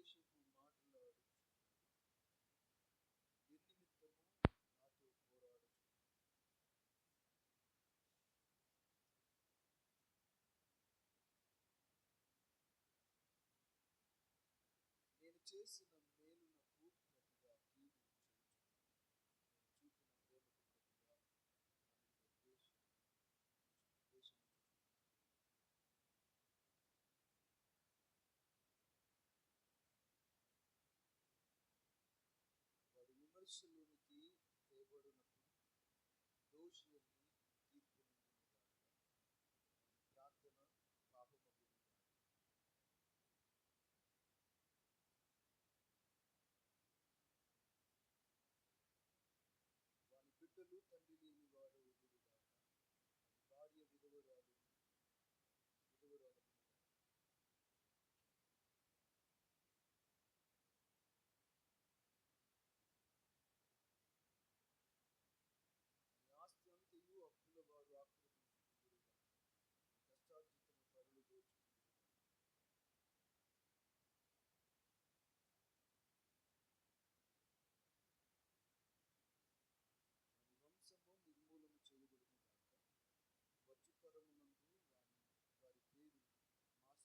దేశపు మాటలాడుచున్నది, నిర్నిమిత్తము నాతో పోరాడుచున్నది. నేను చేసిన మేలునకు ప్రతిగా కీడు చేయుచున్నది, నేను చూపిన ప్రేమకు ప్రతిగా నా మీద ద్వేషించుచున్నది. వాడి విమర్శలోనికి తేబడినప్పుడు దోషి అని తీర్పు నొందునుగాక, వాడి ప్రార్థన పాపమగునుగాక. వాని బిడ్డలు తండ్రి లేని వారగుదురుగాక, వాని భార్య విధవరాలగునుగాక. వాని ఆస్తి అంతయు అప్పుల వారు ఆక్రమించుకుందురుగాక, వాని కష్టార్జితము పరులు దోచుకుందురుగాక. వాని వంశము నిర్మూలము చేయబడునుగాక, వచ్చు తరమునందు వారి పేరు మాసిపోవునుగాక.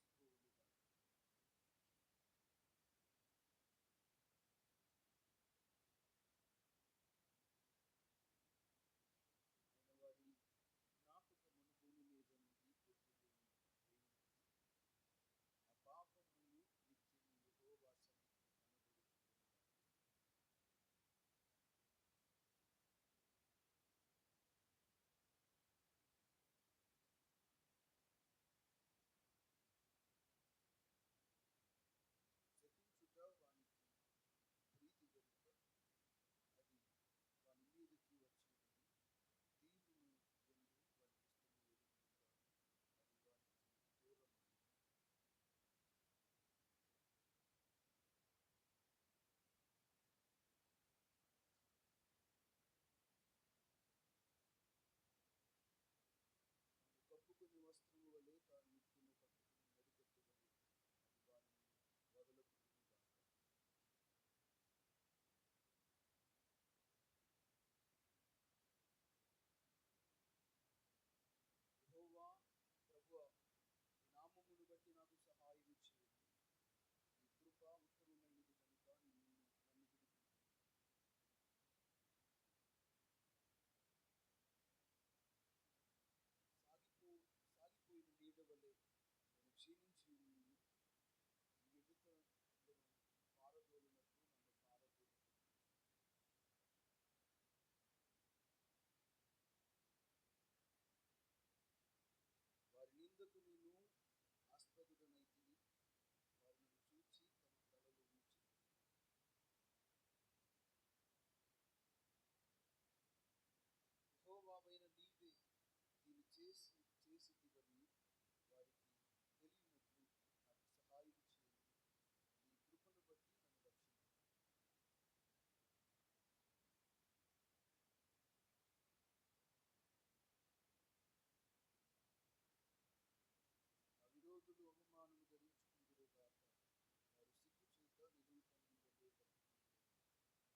ఆయన వారి జ్ఞాపకమును భూమి మీద నుండి కొట్టివేయునని, ఆ పాపములు నిత్యము యెహోవా సన్నిధిని కనబడుచుండునుగాక. శపించుట వానికి ప్రీతి గనుక అది వాని మీదకి వచ్చునని, దీనుని యందు వానికి ఇష్టము లేదు గనుక అది వానికి దూరమగును. తాను కప్పుకొని వస్త్రము వలె, తాను నిత్యము కట్టుకుని నడికట్టు వలె అది వానిని వదలకుండునుగాక. యెహోవా ప్రభువా, నీ నామమును బట్టి నాకు సహాయము చేయుము. నీ కృప ఉత్తమమైనది కనుక నన్ను విడిపించుము. సాగిపోయిన నీడ వలె నేను క్షీణించి ఉన్నాను. నీ ఎదుట నన్ను పారదోలినట్లు నన్ను పారదోలుము. వారి నిందకు నేను ఆస్పదుడనైతిని, వారు నన్ను చూచి తమ తలలు ఊచిరి. యెహోవావైన నీవే దీన్ని చేసితివని వారికి తెలియనట్లు నాకు సహాయం చేయుము. నీ కృపను బట్టి నన్ను రక్షించుము. నా విరోధులు అవమానము ధరించుకుందురుగాక, వారు సిగ్గు చేత నిలువు పంది వలె తప్పుకుందురుగాక.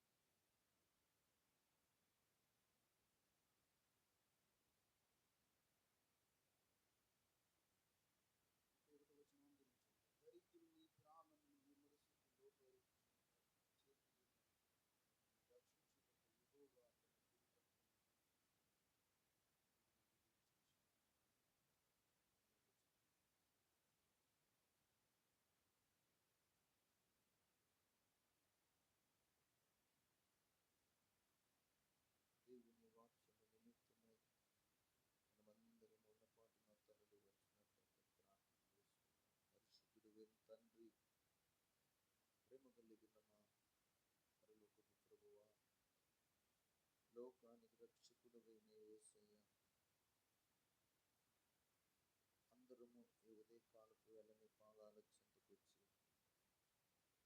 వచనం అందరం చదువుతాం. దరిద్రుని ప్రాణమును విమర్శకు లోబరుచుట చేతయైనది రక్షించుటకు యెహోవా తన కుడి పక్కన ఉన్నది చేశాడు. దేవుని వాక్యము నిమిత్తమై మనమందరం ఉన్నపాటున తలలు వంచినట్లయితే ప్రార్థన చేసుకుందాం. పరిశుద్ధుడు తండ్రి, ప్రేమ కలిగిన మా పరలోకపు ప్రభువా, లోకానికి రక్షకుడవైన యేసయ్య, అందరము ఈ ఉదయకాలపు వేళని పాదాల చెంతకొచ్చి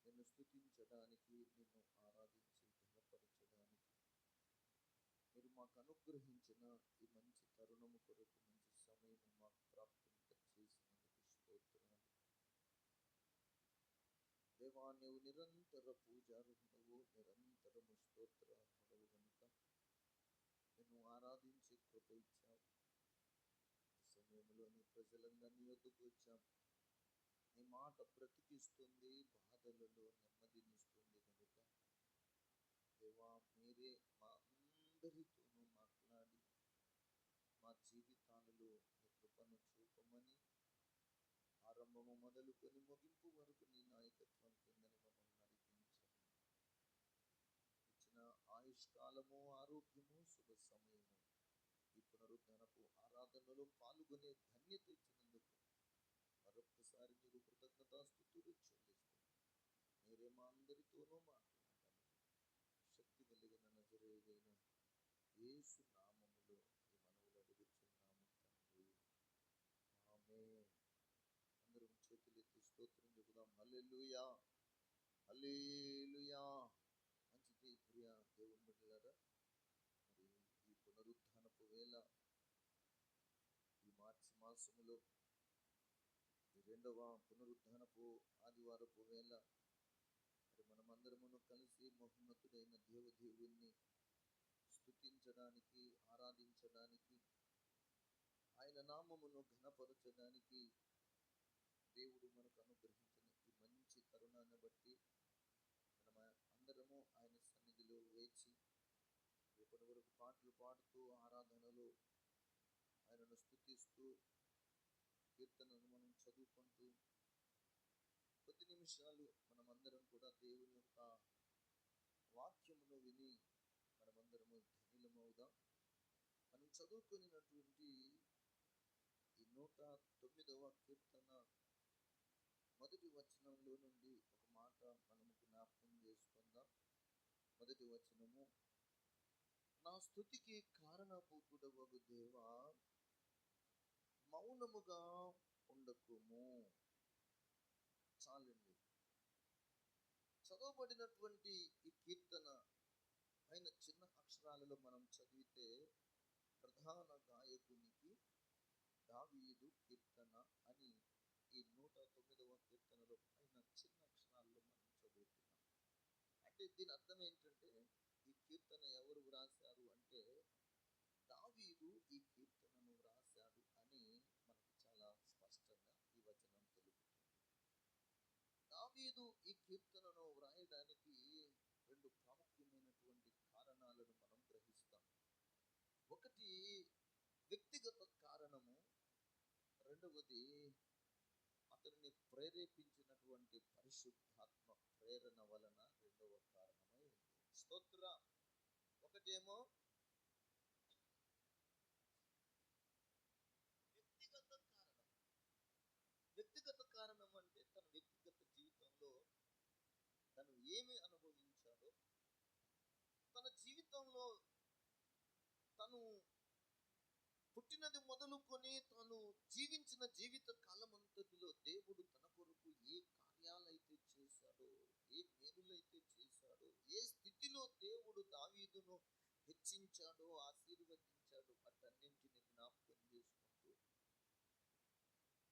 నిన్ను స్తుతించడానికి, నిన్ను ఆరాధించి ఘనపరచడానికి మీరు మాకు అనుగ్రహించిన ఈ మంచి తరుణము కొరకు, మంచి సమయము మాకు ప్రాప్తింప చేసినందుకు స్తోత్రాలు. దేవా నీవు నిరంతర పూజారుడవు, నిరంతరము స్తోత్రార్హుడవు గనుక నిన్ను ఆరాధించే కృప ఇచ్చావు. ఈ సమయంలో నీ ప్రజలందరినీ యొద్దకు వచ్చాం. నీ మాట బ్రతికిస్తుంది, బాధలలో నెమ్మదినిస్తుంది కనుక దేవా మీరే మా అందరితోనూ మాట్లాడి మా జీవితాలలో నీ కృపను చూపమని, ఆరంభము మొదలుకొని ముగింపు వరకు నీ నాయకత్వం కిందని మమ్మల్ని నడిపించండి. ఇచ్చిన ఆయుష్కాలము, ఆరోగ్యము, శుభ సమయము, ఈ పునరుద్ధరణపు ఆరాధనలో పాల్గొనే ధన్యత ఇచ్చినందుకు మరొక్కసారి నీకు కృతజ్ఞతాస్తుతులు చెల్లిస్తూ మీరే మా అందరితోనూ మాట్లాడాలి. శక్తి కలిగిన నజరేయుడైన యేసు నామములో ఈ మనవులు అడుగుచున్నాము తండ్రి, ఆమేన్. అందరం చేతులెత్తి స్తోత్రం చెబుదాం. హల్లెలూయా, హల్లెలూయా. మంచిది ప్రియ దేవుని బిడ్డలారా, మరి ఈ పునరుత్థానపు వేళ, ఈ మార్చి మాసములో ఈ 2వ పునరుత్థానపు ఆదివారపు వేళ మరి మనమందరమును కలిసి మహోన్నతుడైన దేవుణ్ణి స్తుతించడానికి, ఆరాధించడానికి, ఆయన నామమును ఘనపరచడానికి దేవుడు మనకు అనుగ్రహించిన ఈ మంచి తరుణాన్ని బట్టి మనం అందరము ఆయన సన్నిధిలో వేచి రేపటి వరకు పాటలు పాడుతూ, ఆరాధనలో ఆయనను స్తుతిస్తూ, కీర్తనను మనం చదువుకుంటూ కొద్ది నిమిషాలు మనమందరం కూడా దేవుని యొక్క వాక్యమును విని మనమందరము ధన్యులమవుదాం. మనం చదువుకున్నటువంటి ఈ 109వ కీర్తన మొదటి వచనంలో నుండి ఒక మాట మనము జ్ఞాపకం చేసుకుందాం. మొదటి వచనము, నా స్తుతికి కారణభూతుడవగు దేవా మౌనముగా ఉండకుము. చాలండి. చదవబడినటువంటి ఈ కీర్తన పైన చిన్న అక్షరాలలో మనం చదివితే ప్రధాన గాయకునికి దావీదు కీర్తన అని ఈ 109వ కీర్తనలో పైన చిన్న అక్షరాల్లో మనం చదువుతున్నాం. అంటే దీని అర్థం ఏంటంటే ఈ కీర్తన ఎవరు వ్రాశారు అంటే దావీదు ఈ కీర్తనను వ్రాశాడు అని మనకు చాలా స్పష్టంగా ఈ వచనం తెలుపుతుంది. దావీదు ఈ కీర్తనను వ్రాయడానికి 2 ప్రాముఖ్యమైనటువంటి కారణాలను మనం గ్రహిస్తాం. ఒకటి వ్యక్తిగత కారణము, రెండవది అతనిని ప్రేరేపించినటువంటి పరిశుద్ధాత్మ ప్రేరణ వలన రెండవ కారణమై ఉంది. స్తోత్ర. ఒకటేమో వ్యక్తిగత కారణం. వ్యక్తిగత కారణం అంటే తన వ్యక్తిగత జీవితంలో తను ఏమి అనుభవించాడో, తన జీవితంలో తను పుట్టినది మొదలుకొని తాను జీవించిన జీవిత కాలమంతటిలో దేవుడు తన కొరకు ఏ కార్యాలైతే చేశాడో, ఏ మేలులైతే చేశాడో, ఏ స్థితిలో దేవుడు దావీదును హెచ్చించాడో, ఆశీర్వదించాడో వాటన్నింటిని జ్ఞాపకం చేసుకుంటూ,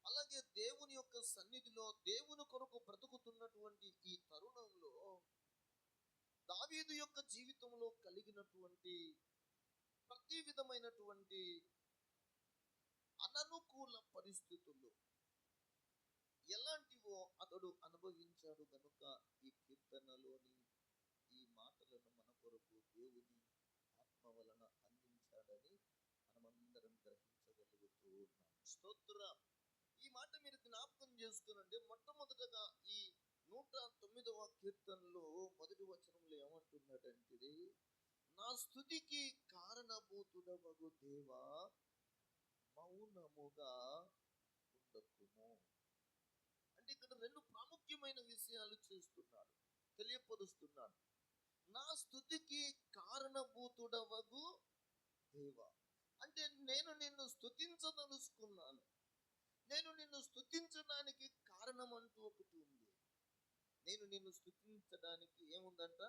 అలాగే దేవుని యొక్క సన్నిధిలో దేవుని కొరకు బ్రతుకుతున్నటువంటి ఈ తరుణంలో దావీదు యొక్క జీవితంలో కలిగినటువంటి ప్రతి విధమైనటువంటి అననుకూల పరిస్థితులు ఎలాంటివో అతడు అనుభవించాడు గనుక ఈ కీర్తనలోని ఈ మాటలను మన కొరకు దేవుని ఆత్మ వలన అందించాడని మనమందరం గ్రహించగలుగుతూ ఉన్నాం. స్తోత్ర. ఈ మాట మీరు జ్ఞాపకం చేసుకునండి. మొట్టమొదటగా ఈ 109వ కీర్తనలో మొదటి వచనంలో ఏమంటున్నాడంటే, నా స్తుతికి కారణభూతుడవగు దేవా మౌనముగా ఉండకుము. అంటే ఇక్కడ 2 ప్రాముఖ్యమైన విషయాలు చేస్తున్నాడు, తెలియపరుస్తున్నాడు. నా స్తుతికి కారణభూతుడవగు దేవా అంటే నేను నిన్ను స్తుతించదలుచుకున్నాను. నేను నిన్ను స్తుతించడానికి కారణం అంటూ ఒకటి ఉంది. నేను నిన్ను స్తుతించడానికి ఏముందంట?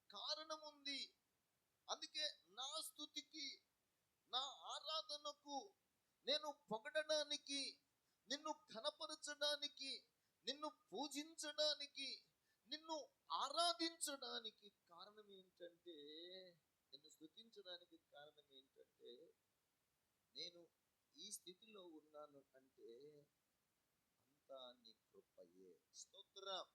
కారణం ఉంది. అందుకే నా స్తుతికి, నా ఆరాధనకు, నేను పొగడడానికి, నిన్ను ఘనపరచడానికి, నిన్ను పూజించడానికి, నిన్ను ఆరాధించడానికి కారణం ఏంటంటే, నిన్ను స్తుతించడానికి కారణం ఏంటంటే, నేను ఈ స్థితిలో ఉన్నాను అంటే అంతా నీ కృపయే. స్తోత్రం.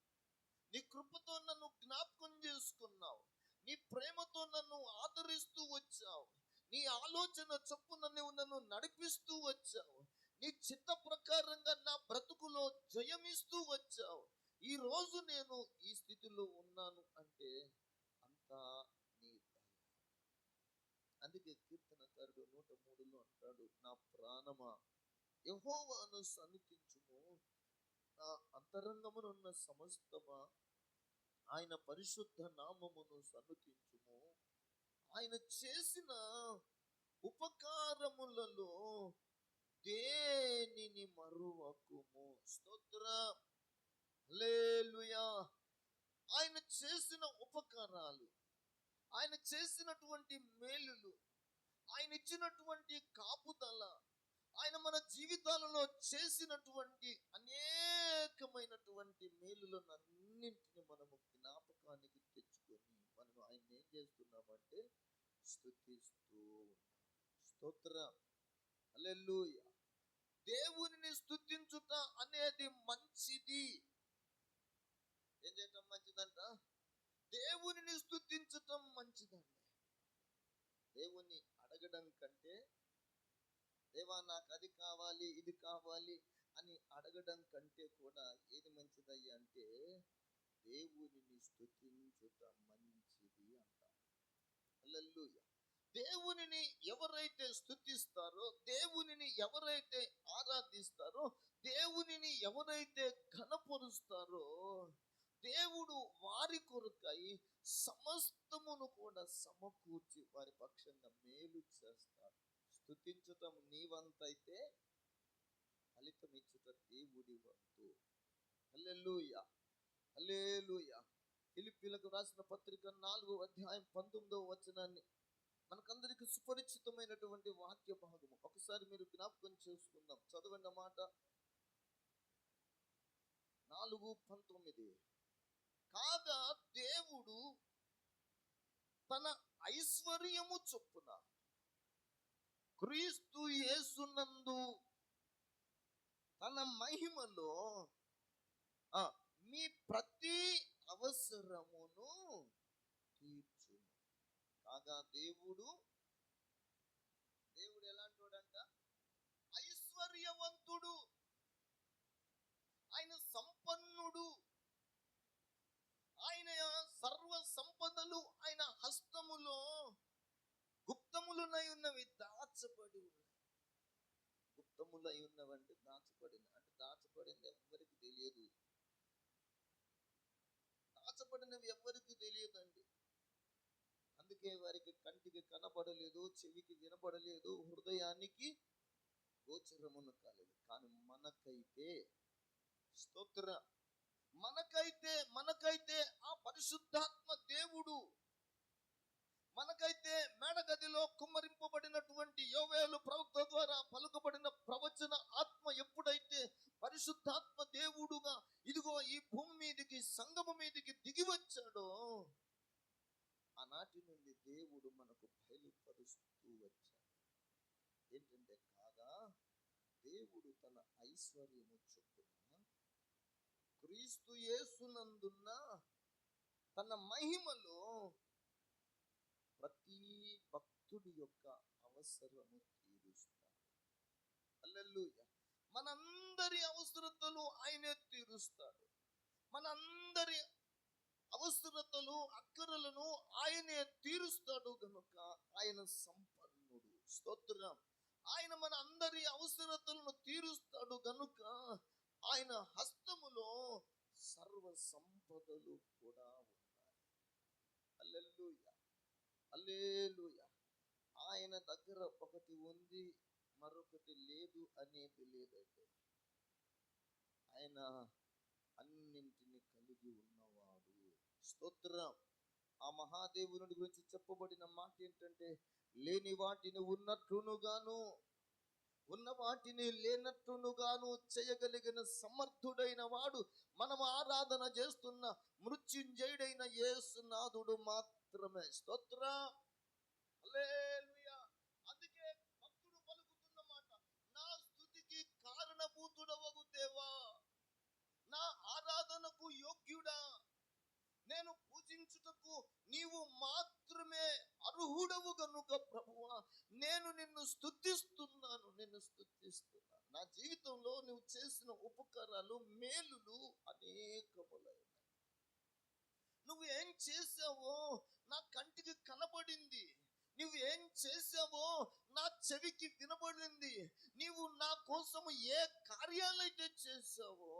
నీ కృపతో నన్ను జ్ఞాపకం చేసుకున్నావు. నీ ప్రేమతో నన్ను ఆదరిస్తూ వచ్చావు. నీ ఆలోచన చొప్పున నువ్వు నన్ను నడిపిస్తూ వచ్చావు. నీ చిత్త ప్రకారంగా నా బ్రతుకులో జయమిస్తూ వచ్చావు. ఈ రోజు నేను ఈ స్థితిలో ఉన్నాను అంటే అంతా నీ దయ. అందుకే కీర్తనకారుడు 103లో అంటాడు, నా ప్రాణమా యెహోవాను సన్నిధించుము, నా అంతరంగమునున్న సమస్తమా ఆయన పరిశుద్ధ నామమును సన్నుతించుము. ఆయన చేసిన ఉపకారములలో దేనిని మరువకుము. స్తోత్రం. హల్లెలూయా. ఆయన చేసిన ఉపకారాలు, ఆయన చేసినటువంటి మేలులు, ఆయన ఇచ్చినటువంటి కాపుదల, ఆయన మన జీవితాలలో చేసినటువంటి అనేకమైనటువంటి మేలులను అన్నింటిని మనము జ్ఞాపకానికి తెచ్చుకొని మనం ఆయన ఏం చేస్తున్నామంటే స్తుతిస్తూ ఉన్నాం. స్తోత్రం. హల్లెలూయా. దేవునిని స్తుతించుట అనేది మంచిది. ఏం చేయటం మంచిదంట? దేవునిని స్తుతించటం మంచిదండి. దేవుని అడగడం కంటే, దేవా నాకు అది కావాలి ఇది కావాలి అని అడగడం కంటే కూడా ఏది మంచిదయ్యా అంటే దేవునిని స్తుతించుట మంచిది అంటారు. హల్లెలూయా. దేవునిని ఎవరైతే స్తుతిస్తారో, దేవునిని ఎవరైతే ఆరాధిస్తారో, దేవునిని ఎవరైతే ఘనపరుస్తారో, దేవుడు వారి కొరకై సమస్తమును కూడా సమకూర్చి వారి పక్షంగా మేలు చేస్తాడు. స్తుతించటం నీ వంతైతే ఫలితం ఇచ్చుట దేవుడి వంతు. హల్లెలూయా. హల్లెలూయా. ఫిలిప్పీలకు రాసిన పత్రిక 4వ అధ్యాయం 19వ వచనాన్ని మనకందరికి సుపరిచితమైనటువంటి వాక్య భాగము ఒకసారి మీరు జ్ఞాపకం చేసుకుందాం. చదవండి అన్నమాట. 4:19. కాగా దేవుడు తన ఐశ్వర్యము చొప్పున క్రీస్తు యేసునందు తన మహిమలో మీ ప్రతి అవసరమును తీర్చును. కాగా దేవుడు ఎలాంటోడంట? ఐశ్వర్యవంతుడు. ఆయన సంపన్నుడు. ఆయన సర్వ సంపదలు ఆయన హస్తములో గుప్తములునై ఉన్నవి, దాచబడి ఉన్నాయి. గుప్తములై ఉన్నవంటే దాచబడింది అంటే దాచబడింది ఎవ్వరికి తెలియదు. దాచబడినవి ఎవ్వరికి తెలియదండి. అందుకే వారికి కంటికి కనబడలేదు, చెవికి వినబడలేదు, హృదయానికి గోచరమును కాలేదు. కానీ మనకైతే స్తోత్ర, మనకైతే ఆ పరిశుద్ధాత్మ దేవుడు, మనకైతే మేడగదిలో కుమ్మరింపబడినటువంటి యోవేలు ప్రవక్త ద్వారా పలుకబడిన ప్రవచన ఆత్మ ఎప్పుడైతే పరిశుద్ధాత్మ దేవుడుగా ఇదిగో ఈ భూమి మీదకి, సంగము మీదకి దిగి వచ్చాడో, ఆనాటి నుండి దేవుడు మనకు బయలుపరుస్తూ వచ్చాడు. ఏంటంటే, కాగా దేవుడు తన ఐశ్వర్యము చొప్పున క్రీస్తు యేసునందున్న తన మహిమలో ప్రతి భక్తుడి యొక్క అవసరము తీరుస్తాడు. హల్లెలూయా. మనందరి అవసరతలు ఆయనే తీరుస్తాడు. మనందరి అవసరతలు, అక్కరలను ఆయనే తీరుస్తాడు గనుక ఆయన సంపన్నుడు. స్తోత్రం. ఆయన మన అందరి అవసరతలను తీరుస్తాడు గనుక ఆయన హస్తములో సర్వ సంపదలు కూడా ఉన్నాయి. హల్లెలూయా. హల్లెలూయా. ఆయన దగ్గర ఒకటి ఉంది, మరొకటి లేదు అనేది లేదండి. ఆయన అన్నింటిని కలిగి ఉన్నవాడు. స్తోత్రం. ఆ మహాదేవుని గురించి చెప్పబడిన మాట ఏంటంటే, లేని వాటిని ఉన్నట్లుగాను, ఉన్న వాటిని లేనట్టునుగాను చేయగలిగిన సమర్థుడైన వాడు, మనం ఆరాధన చేస్తున్న మృత్యుంజయుడైన యేసునాథుడు మాత్రమే. స్తోత్రం. హల్లెలూయా. అందుకే భక్తుడు పలుకుతున్న మాట, నా స్తుతికి కారణభూతుడవగు దేవా, నా ఆరాధనకు యోగ్యుడా, నేను పూజించుటకు నీవు మాత్రమే అర్హుడవు గనుక ప్రభువా, నేను నిన్ను స్తుతిస్తున్నాను. నా జీవితంలో నువ్వు చేసిన ఉపకారాలు, మేలులు అనేకములైన. నువ్వు ఏం చేసావో నా కంటికి కనబడింది, నువ్వు ఏం చేసావో నా చెవికి వినబడింది. నీవు నా కోసము ఏ కార్యాలైతే చేసావో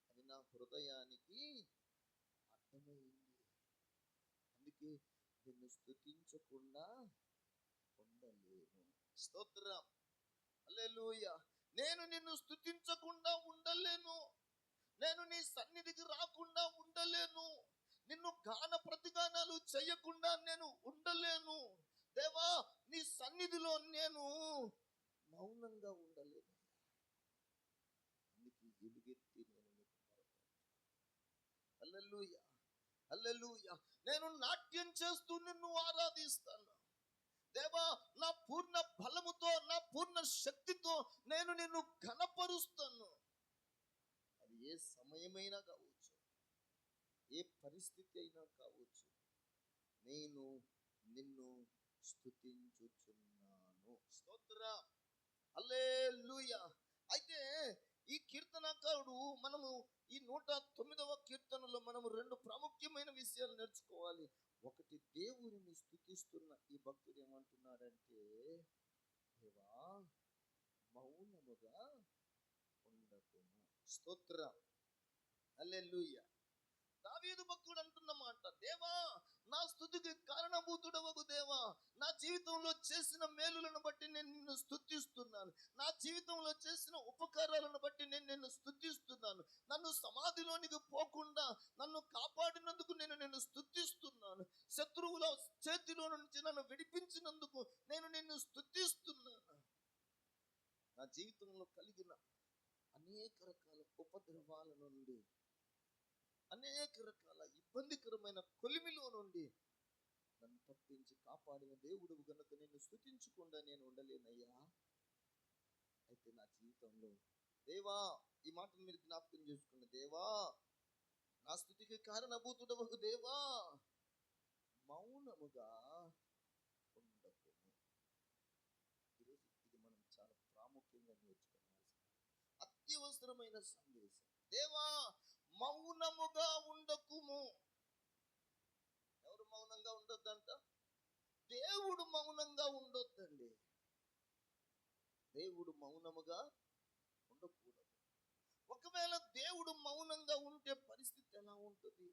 అది నా హృదయానికి అర్థమైంది. అందుకే నిన్ను స్తుతించకుండా ఉండలేను. స్తోత్రం. హల్లెలూయా. నేను నిన్ను స్తుతించకుండా ఉండలేను. నేను నీ సన్నిధికి రాకుండా ఉండలేను. నిన్ను గాన ప్రతిగానాలు చేయకుండా నేను ఉండలేను. దేవా, నీ సన్నిధిలో నేను మౌనంగా ఉండలేను. అందుకే ఎలుగెత్తి నేను నీకు మొరపెడతాను. హల్లెలూయా, హల్లెలూయా. నేను నాట్యం చేస్తూ నిన్ను ఆరాధిస్తాను. దేవా, నా పూర్ణ బలముతో, నా పూర్ణ శక్తితో నేను నిన్ను ఘనపరుస్తాను. అది ఏ సమయమైనా కావచ్చు, ఏ పరిస్థితి అయినా కావచ్చు, నేను నిన్ను స్తుతించుచున్నాను. స్తోత్రం. హల్లెలూయా. అయితే ఈ కీర్తనకారుడు, మనము ఈ 109వ కీర్తనలో మనము 2 ప్రాముఖ్యమైన విషయాలు నేర్చుకోవాలి. ఒకటి, దేవునిని స్తుతిస్తున్న ఈ భక్తుడు ఏమంటున్నాడంటే, దేవా మౌనముగా ఉండకుము. స్తోత్రం. హల్లెలూయా. దావీదు భక్తుడు అంటున్న మాట, దేవా నా స్తుతికి కారణభూతుడవగు దేవా, నా జీవితంలో చేసిన మేలులను బట్టి నేను నిన్ను స్తుతిస్తున్నాను. నా జీవితంలో చేసిన ఉపకారాలను బట్టి నేను నిన్ను స్తుతిస్తున్నాను. నన్ను సమాధిలోనికి పోకుండా నన్ను కాపాడినందుకు నేను నిన్ను స్తుతిస్తున్నాను. శత్రువుల చేతిలో నుంచి నన్ను విడిపించినందుకు నేను నిన్ను స్తుతిస్తున్నాను. నా జీవితంలో కలిగిన అనేక రకాల ఉపద్రవాల నుండి, అనేక రకాల ఇబ్బందికరమైన కొలిమిలో నుండి నన్ను తప్పించి కాపాడిన దేవుడు గనుక నిన్ను స్తుతించకుండా నేను ఉండలేనయ్యా. అయితే నా జీవితంలో దేవా, ఈ మాటను మీరు జ్ఞాపకం చేసుకున్న, దేవా నా స్తుతికి కారణభూతుడవగు దేవా, మౌనముగా ఉండకుము. ఈరోజు ఇది మనం చాలా ప్రాముఖ్యంగా నేర్చుకోవాల్సిన అత్యవసరమైన సందేశం. దేవా మౌనముగా ఉండకుము. ఎవరు మౌనంగా ఉండొద్దంట? దేవుడు మౌనంగా ఉండొద్దండి. దేవుడు మౌనముగా ఉండకూడదు. ఒకవేళ దేవుడు మౌనంగా ఉంటే పరిస్థితి ఎలా ఉంటుంది?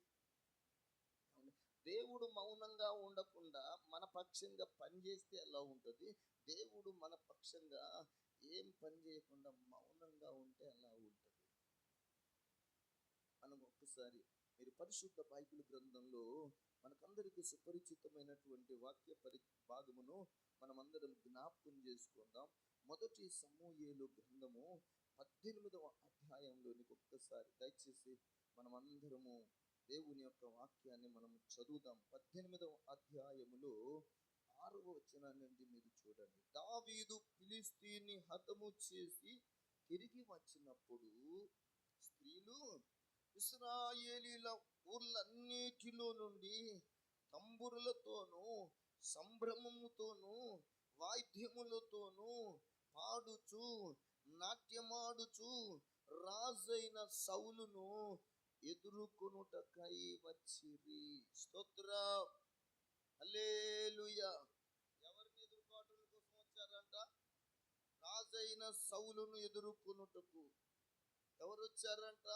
దేవుడు మౌనంగా ఉండకుండా మన పక్షంగా పనిచేస్తే ఎలా ఉంటుంది? దేవుడు మన పక్షంగా ఏం పని చేయకుండా మౌనంగా ఉంటే ఎలా ఉంటుంది? మనం ఒక్కసారి మీరు పరిశుద్ధ బైబిల్ గ్రంథంలో మనకందరికీ సుపరిచితమైనటువంటి వాక్య భాగమును మనమందరం జ్ఞాపకం చేసుకుందాం. మొదటి సమూయేలు గ్రంథము 18వ అధ్యాయంలోనికి ఒక్కసారి దయచేసి మనమందరము దేవుని యొక్క వాక్యాన్ని మనం చదువుదాం. 18వ అధ్యాయములో 6వ వచనం నుండి మీరు చూడండి. దావీదు ఫిలిష్తీయుని హతము చేసి తిరిగి వచ్చినప్పుడు స్త్రీలు ఇశ్రాయేలీల ఊర్లన్నిటిలో నుండి తంబురులతోనూ సంభ్రమముతోనూ వాయిద్యములతోనూ పాడుచు నాట్యమాడుచు రాజైన సౌలును ఎదుర్కొనుటకై వచ్చిరి. స్తోత్రం. హల్లెలూయా. ఎవరిని ఎదుర్కోవటం కోసం వచ్చారంట? రాజైన సౌలును ఎదుర్కొనుటకు. ఎవరు వచ్చారంట?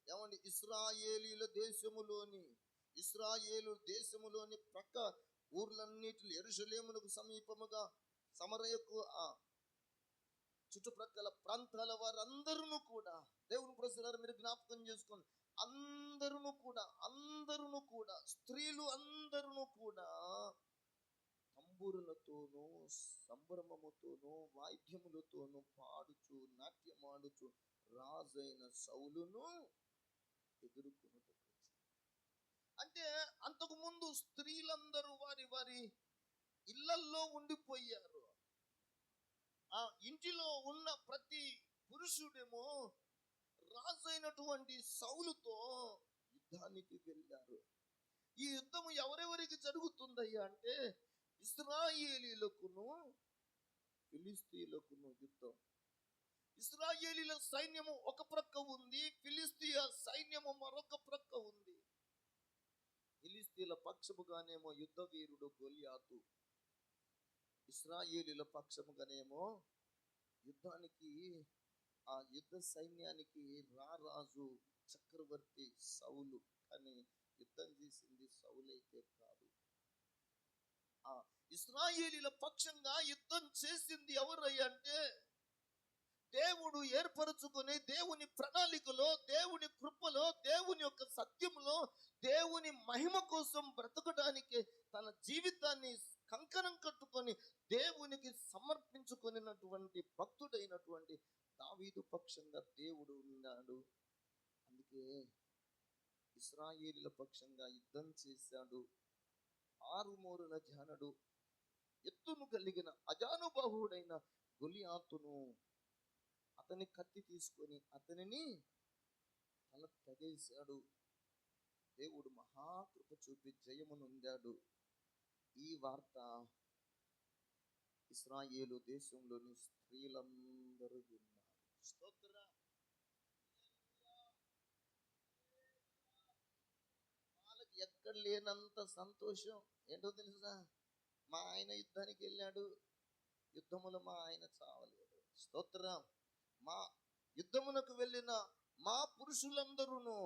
ఏమండి? ఇశ్రాయేలీల దేశములోని ప్రక్క ఊర్లన్నిటిలో యెరూషలేమునకు సమీపముగా సమరయకు చుట్టుప్రక్కల ప్రాంతాల వారందరూ కూడా, దేవుని ప్రజలారా మీరు జ్ఞాపకం చేసుకోండి, అందరూ కూడా స్త్రీలు అందరూ కూడా తంబురులతోనూ సంభ్రమముతోనూ వాయిద్యములతోనూ పాడుచు నాట్యమాడుచు రాజైన సౌలును ఎదుర్కొనుటకు అంటే అంతకు ముందు స్త్రీలందరూ వారి వారి ఇళ్లల్లో ఉండిపోయారు. ఆ ఇంటిలో ఉన్న ప్రతి పురుషుడేమో రాజైనటువంటి సౌలుతో యుద్ధానికి వెళ్ళారు. ఈ యుద్ధము ఎవరెవరికి జరుగుతుందయ్యా అంటే ఇశ్రాయేలీలకును ఫిలిస్తీయులకును యుద్ధం. ఇశ్రాయేలీల సైన్యము ఒక ప్రక్క ఉంది, ఫిలిస్తీయ సైన్యము మరొక ప్రక్క ఉంది. ఫిలిస్తీయుల పక్షముగానేమో యుద్ధ వీరుడు గొల్యాతు, ఇశ్రాయేలీల పక్షముగానేమో యుద్ధానికి ఆ యుద్ధ సైన్యానికి రారాజు చక్రవర్తి సౌలు. కానీ యుద్ధం చేసింది సౌలైతే కాదు. ఆ ఇశ్రాయేలీల పక్షంగా యుద్ధం చేసింది ఎవరయ్యా అంటే దేవుడు ఏర్పరచుకుని దేవుని ప్రణాళికలో, దేవుని కృపలో, దేవుని యొక్క సత్యంలో, దేవుని మహిమ కోసం బ్రతకడానికి తన జీవితాన్ని కంకణం కట్టుకొని దేవునికి సమర్పించుకున్నటువంటి భక్తుడైనటువంటి దావీదు పక్షంగా దేవుడు ఉన్నాడు. అందుకే ఇశ్రాయేలీల పక్షంగా యుద్ధం చేశాడు. 6 మూరల జానడు, ఎత్తును కలిగిన అజానుబాహుడైన గొలియాతును అతని కత్తి తీసుకొని అతనిని తల తెగేశాడు. దేవుడు మహాకృప చూపి జయము నొందాడు. ఈ వార్త ఇశ్రాయేలు దేశంలోని స్త్రీలందరూ విన్నారు. స్తోత్ర. వాళ్ళకి ఎక్కడ లేనంత సంతోషం ఏంటో తెలుసా? మా ఆయన యుద్ధానికి వెళ్ళాడు, యుద్ధములో మా ఆయన చావలేదు. స్తోత్రం. మా యుద్ధమునకు వెళ్ళిన మా పురుషులందరూ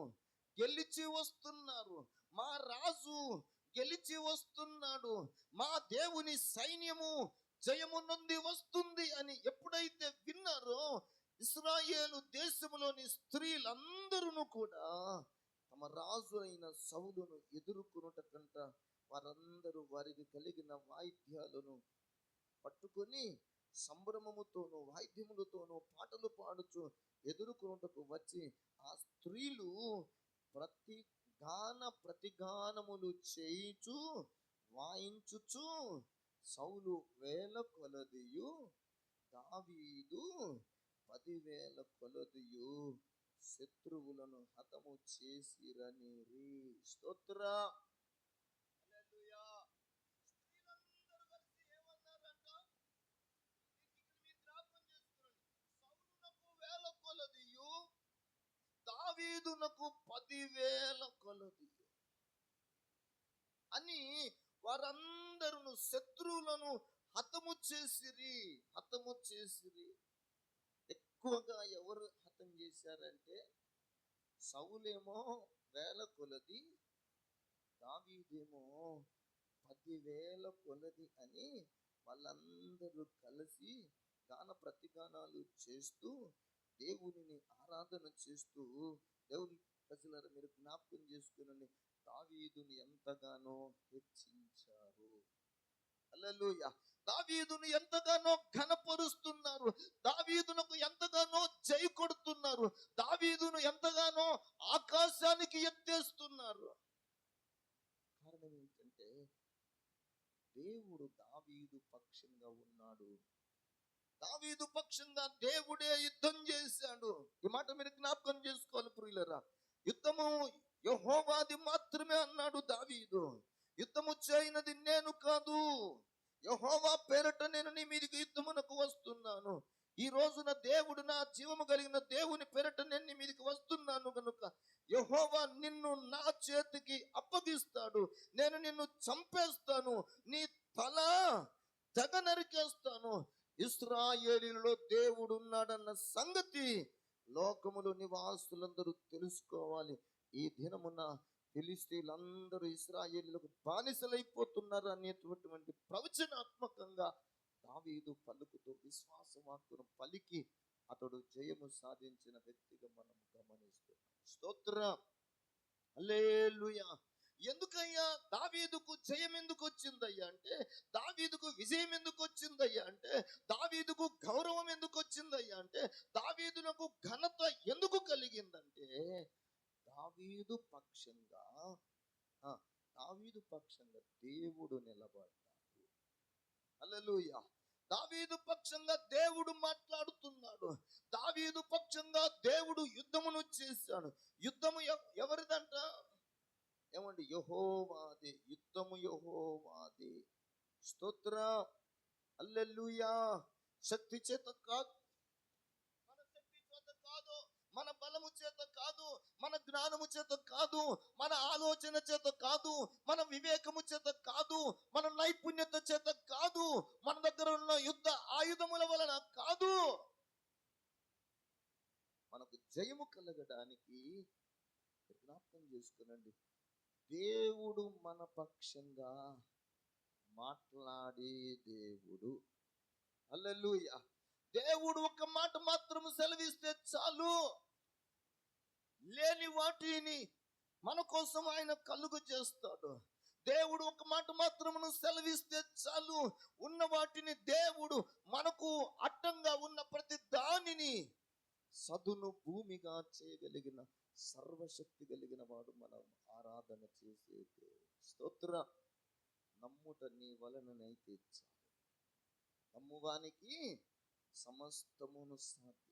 గెలిచి వస్తున్నారు, మా రాజు గెలిచి వస్తున్నాడు, మా దేవుని సైన్యము జయము నొంది వస్తుంది అని ఎప్పుడైతే విన్నారో ఇశ్రాయేలు దేశంలోని స్త్రీలందరూ కూడా తమ రాజు అయిన సౌలును ఎదుర్కొనుటకంట వారందరూ వారికి కలిగిన వాయిద్యాలను పట్టుకొని సంభ్రమముతోనూ వాయిద్యములతోనూ పాటలు పాడుచు ఎదుర్కొనుటకు వచ్చి ఆ స్త్రీలు ప్రతిగానములు చేయుచు వాయించుచు సౌలు 1000 కొలదియు దావీదు 10,000 కొలదియు శత్రువులను హతము చేసిరనిరి. స్తోత్ర. దావీదునకు 10,000 కొలదియు అని వారందరూ శత్రువులను హతము చేసిరి. ఎక్కువగా ఎవరు హతం చేశారంటే సౌలేమో 1000 కొలది, దావీదేమో 10,000 కొలది అని వాళ్ళందరూ కలిసి గాన ప్రతిగానాలు చేస్తూ దేవునిని ఆరాధన చేస్తూ, దేవుని ప్రజలారా మీరు జ్ఞాపకం చేసుకుని దావీదుని ఎంతగానో హెచ్చించారు. హల్లెలూయా. దావీదును ఎంతగానో ఘనపరుస్తున్నారు, దావీదునకు ఎంతగానో జై కొడుతున్నారు, దావీదును ఎంతగానో ఆకాశానికి ఎత్తేస్తున్నారు. కారణం ఏంటంటే దేవుడు దావీదు పక్షంగా ఉన్నాడు. దావీదు పక్షంగా దేవుడే యుద్ధం చేశాడు. ఈ మాట మీరు జ్ఞాపకం చేసుకోవాలి ప్రియులారా. యుద్ధము యెహోవాది మాత్రమే అన్నాడు దావీదు. యుద్ధము చేయనది నేను కాదు, యెహోవా పేరట నేను నీ మీదికి యుద్ధమునకు వస్తున్నాను. ఈ రోజున దేవుడు, నా జీవము కలిగిన దేవుని పేరట నేను నీ మీదికి వస్తున్నాను కనుక యెహోవా నిన్ను నా చేతికి అప్పగిస్తాడు. నేను నిన్ను చంపేస్తాను, నీ తల తెగ నరికేస్తాను. ఇశ్రాయేలీయులలో దేవుడు ఉన్నాడన్న సంగతి లోకములో నివాసులందరూ తెలుసుకోవాలి. ఈ దినమున ఫిలిస్తీయులందరూ ఇశ్రాయేలీయులకు బానిసలైపోతున్నారు అనేటువంటి ప్రవచనాత్మకంగా దావీదు పలుకుతూ విశ్వాస వాక్కును పలికి అతడు జయము సాధించిన వ్యక్తిగా మనం గమనిస్తున్నాం. స్తోత్రం. హల్లెలూయా. ఎందుకయ్యా దావీదుకు జయం ఎందుకు వచ్చిందయ్యా అంటే దావీదుకు హల్లెలూయా. దావీదు పక్షంగా దేవుడు మాట్లాడుతున్నాడు. దావీదు పక్షంగా దేవుడు యుద్ధమును చేశాడు. యుద్ధము ఎవరిదంట? ఏమండి? యెహోవాది. యుద్ధము యెహోవాది. స్తోత్ర. హల్లెలూయా. శక్తి చేత కాదు, మన శక్తి చేత కాదు, మన బలము చేత కాదు, మన జ్ఞానము చేత కాదు, మన ఆలోచన చేత కాదు, మన వివేకము చేత కాదు, మన నైపుణ్యత చేత కాదు, మన దగ్గర ఉన్న యుద్ధ ఆయుధముల వలన కాదు. మనకు జయము కలగడానికి జ్ఞాపకం చేసుకునండి, దేవుడు మన పక్షంగా మాట్లాడే దేవుడు. హల్లెలూయా. దేవుడు ఒక మాట మాత్రము సెలవిస్తే చాలు, లేని వాటిని మన కోసం ఆయన కలుగు చేస్తాడు. దేవుడు ఒక మాట మాత్రమును సెలవిస్తే చాలు, ఉన్న వాటిని దేవుడు మనకు అడ్డంగా ఉన్న ప్రతి దానిని సదును భూమిగా చేయగలిగిన సర్వశక్తి కలిగిన వాడు మనం ఆరాధన చేసే దేవుడు. స్తోత్ర. నమ్ముట నీ వలననైతే చాలు, నమ్మువానికి సమస్తమును సాధ్యం.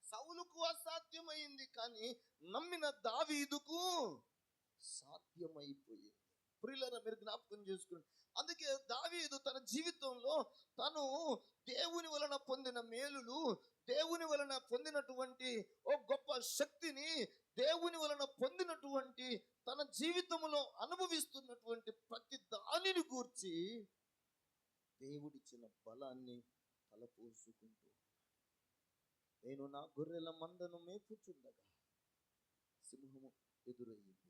సౌలుకు అసాధ్యమైంది, కానీ నమ్మిన దావీదుకు సాధ్యమైపోయింది. ప్రియులారా, మీరు జ్ఞాపకం చేసుకోండి. అందుకే దావీదు తన జీవితంలో తను దేవుని వలన పొందిన మేలులు, దేవుని వలన పొందినటువంటి ఓ గొప్ప శక్తిని, దేవుని వలన పొందినటువంటి తన జీవితంలో అనుభవిస్తున్నటువంటి ప్రతి దానిని గూర్చి దేవుడిచ్చిన బలాన్ని తలపోసుకుంటూ, నేను నా గొర్రెల మందను మేపుచుండగా సింహము ఎదురయ్యింది.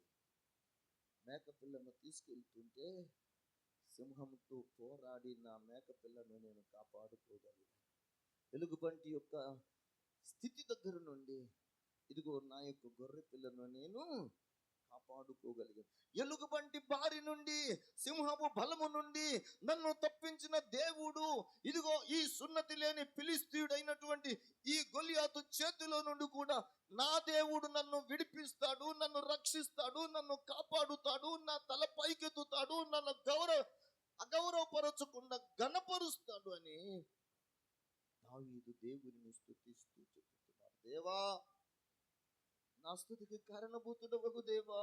మేకపిల్లను తీసుకెళ్తుంటే సింహంతో పోరాడి నా మేకపిల్లను నేను కాపాడుకోగలిగాను. ఎలుగుబంటి యొక్క స్థితి దగ్గర నుండి ఇదిగో నా యొక్క గొర్రె పిల్లను నేను కాపాడుకోగలిగాను. ఎలుగుబంటి బారి నుండి, సింహపు బలము నుండి నన్ను తప్పించిన దేవుడు, ఇదిగో ఈ సున్నతి లేని ఫిలిస్తీయుడైనటువంటి ఈ గొలియాతు చేతిలో నుండి కూడా నా దేవుడు నన్ను విడిపిస్తాడు, నన్ను రక్షిస్తాడు, నన్ను కాపాడుతాడు, నా తల పైకెత్తుతాడు, నన్ను అగౌరవపరచకుండా ఘనపరుస్తాడు అని దావీదు దేవుని స్తుతిస్తూ చెప్తున్నాడు. దేవా, నా స్తుతికి కారణభూతుడవగు దేవా,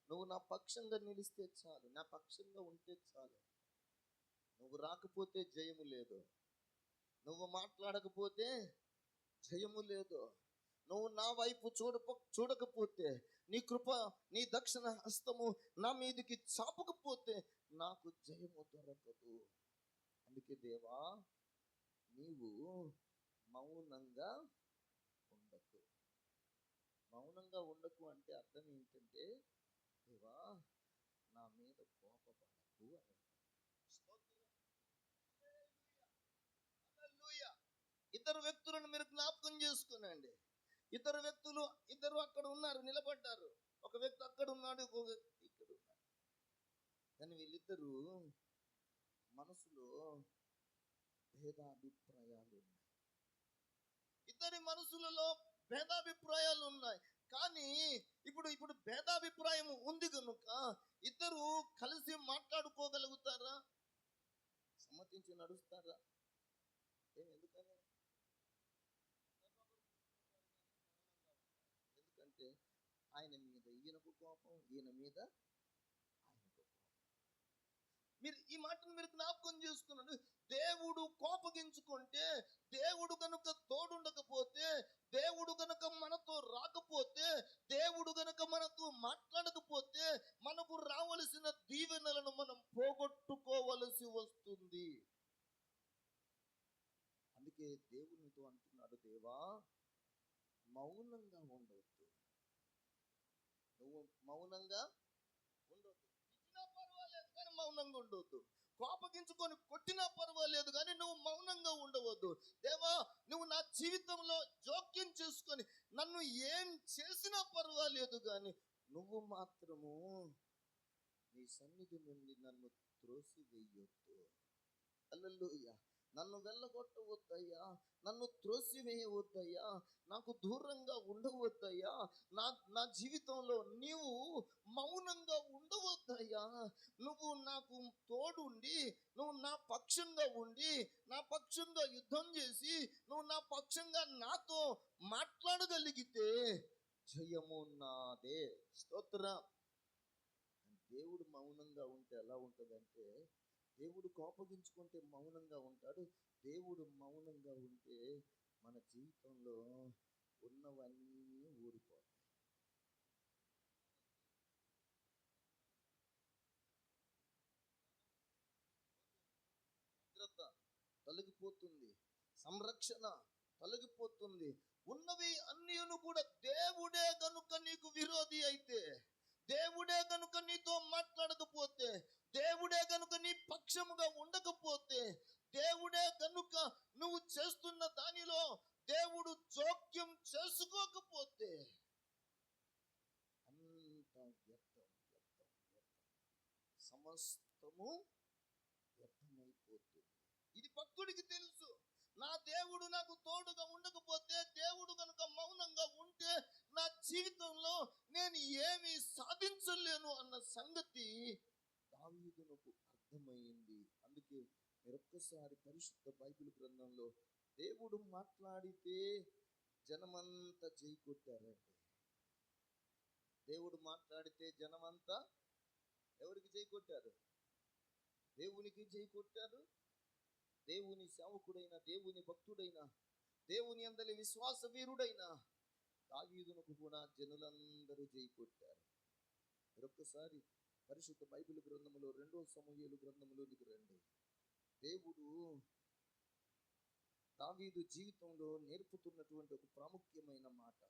నువ్వు నా పక్షంగా నిలిస్తే చాలు, నా పక్షంగా ఉంటే చాలు. నువ్వు రాకపోతే జయము లేదు, నువ్వు మాట్లాడకపోతే జయము లేదు, నువ్వు నా వైపు చూడకపోతే, నీ కృప, నీ దక్షిణ హస్తము నా మీదికి చాపకపోతే నాకు జయము దొరకదు. అందుకే దేవా, నీవు మౌనంగా ఉండకు. మౌనంగా ఉండకు అంటే అర్థం ఏంటంటే, దేవా నా మీద కోపపడకు అని అర్థం. ఇద్దరు వ్యక్తులను మీరు జ్ఞాపకం చేసుకునండి. ఇద్దరు అక్కడ ఉన్నారు, నిలబడ్డారు. ఒక వ్యక్తి అక్కడ ఉన్నాడు, ఒక వ్యక్తి ఇక్కడ ఉన్నాడు. కానీ వీళ్ళిద్దరూ మనసులో భేదాభిప్రాయాలు ఉన్నాయి. ఇద్దరి మనసులలో భేదాభిప్రాయాలు ఉన్నాయి. కానీ ఇప్పుడు భేదాభిప్రాయం ఉంది కనుక ఇద్దరు కలిసి మాట్లాడుకోగలుగుతారా? సమ్మతించి నడుస్తారా? ఎందుకని? ఎందుకంటే ఆయన మీద ఈయనకు కోపం, ఈయన మీద ఆయనకు కోపం. మీరు ఈ మాటను మీరు జ్ఞాపకం చేసుకున్నాడు. దేవుడు కోపగించుకుంటే, దేవుడు గనుక తోడుండకపోతే, దేవుడు గనుక మనతో రాకపోతే, దేవుడు గనుక మనతో మాట్లాడకపోతే మనకు రావలసిన దీవెనలను మనం పోగొట్టుకోవలసి వస్తుంది. అందుకే దేవునితో అంటున్నాడు, దేవా మౌనంగా ఉండవద్దు. నువ్వు మౌనంగా ఉండొద్దు. ఇచ్చినా పర్వాలేదు కానీ మౌనంగా ఉండవద్దు. కోపగించుకొని కొట్టినా పర్వాలేదు కానీ నువ్వు మౌనంగా ఉండవద్దు. దేవా, నువ్వు నా జీవితంలో జోక్యం చేసుకొని నన్ను ఏం చేసినా పర్వాలేదు కానీ నువ్వు మాత్రము నీ సన్నిధి నుండి నన్ను త్రోసివేయొద్దు. హల్లెలూయా. నన్ను వెళ్ళగొట్టవద్దయ్యా, నన్ను త్రోసివేయవద్దయ్యా, నాకు దూరంగా ఉండవద్దయ్యా, నా నా జీవితంలో నీవు మౌనంగా ఉండవద్దయ్యా. నువ్వు నాకు తోడుండి, నువ్వు నా పక్షంగా ఉండి, నా పక్షంగా యుద్ధం చేసి, నువ్వు నా పక్షంగా నాతో మాట్లాడగలిగితే జయము నాదే. స్తోత్రం. దేవుడు మౌనంగా ఉంటే ఎలా ఉంటుందంటే, దేవుడు కోపగించుకుంటే మౌనంగా ఉంటాడు. దేవుడు మౌనంగా ఉంటే మన జీవితంలో ఉన్నవన్నీ ఊడిపోతాయి. భద్రత తొలగిపోతుంది, సంరక్షణ తొలగిపోతుంది. ఉన్నవి అన్నియును కూడా దేవుడే గనుక నీకు విరోధి అయితే, దేవుడే గనుక నీతో మాట్లాడకపోతే, దేవుడే గనుక నీ పక్షముగా ఉండకపోతే, దేవుడే గనుక నువ్వు చేస్తున్న దానిలో దేవుడు జోక్యం చేసుకోకపోతే అంత వ్యర్థం, సమస్తము వ్యర్థమైపోతుంది. ఇది భక్తుడికి తెలుసు. నా దేవుడు నాకు తోడుగా ఉండకపోతే, దేవుడు కనుక మౌనంగా ఉంటే నా జీవితంలో నేను ఏమీ సాధించలేను అన్న సంగతి దావీదునకు అర్థమైంది. అందుకే మరొక్కసారి పరిశుద్ధ బైబిల్ గ్రంథంలో దేవుడు మాట్లాడితే జనమంతా జై కొట్టారండి. దేవుడు మాట్లాడితే జనమంతా ఎవరికి జై కొట్టారు? దేవునికి జై కొట్టారు. దేవుని సేవకుడైన, దేవుని భక్తుడైన, దేవుని అందరి విశ్వాస వీరుడైన దావీదునకు కూడా జనులందరూ జై కొట్టారు. మరొక్కసారి పరిశుద్ధ బైబిల్ గ్రంథములో 2వ సమూయేలు గ్రంథములోనికి రండి. దేవుడు దావీదు జీవితంలో నేర్పుతున్నటువంటి ఒక ప్రాముఖ్యమైన మాట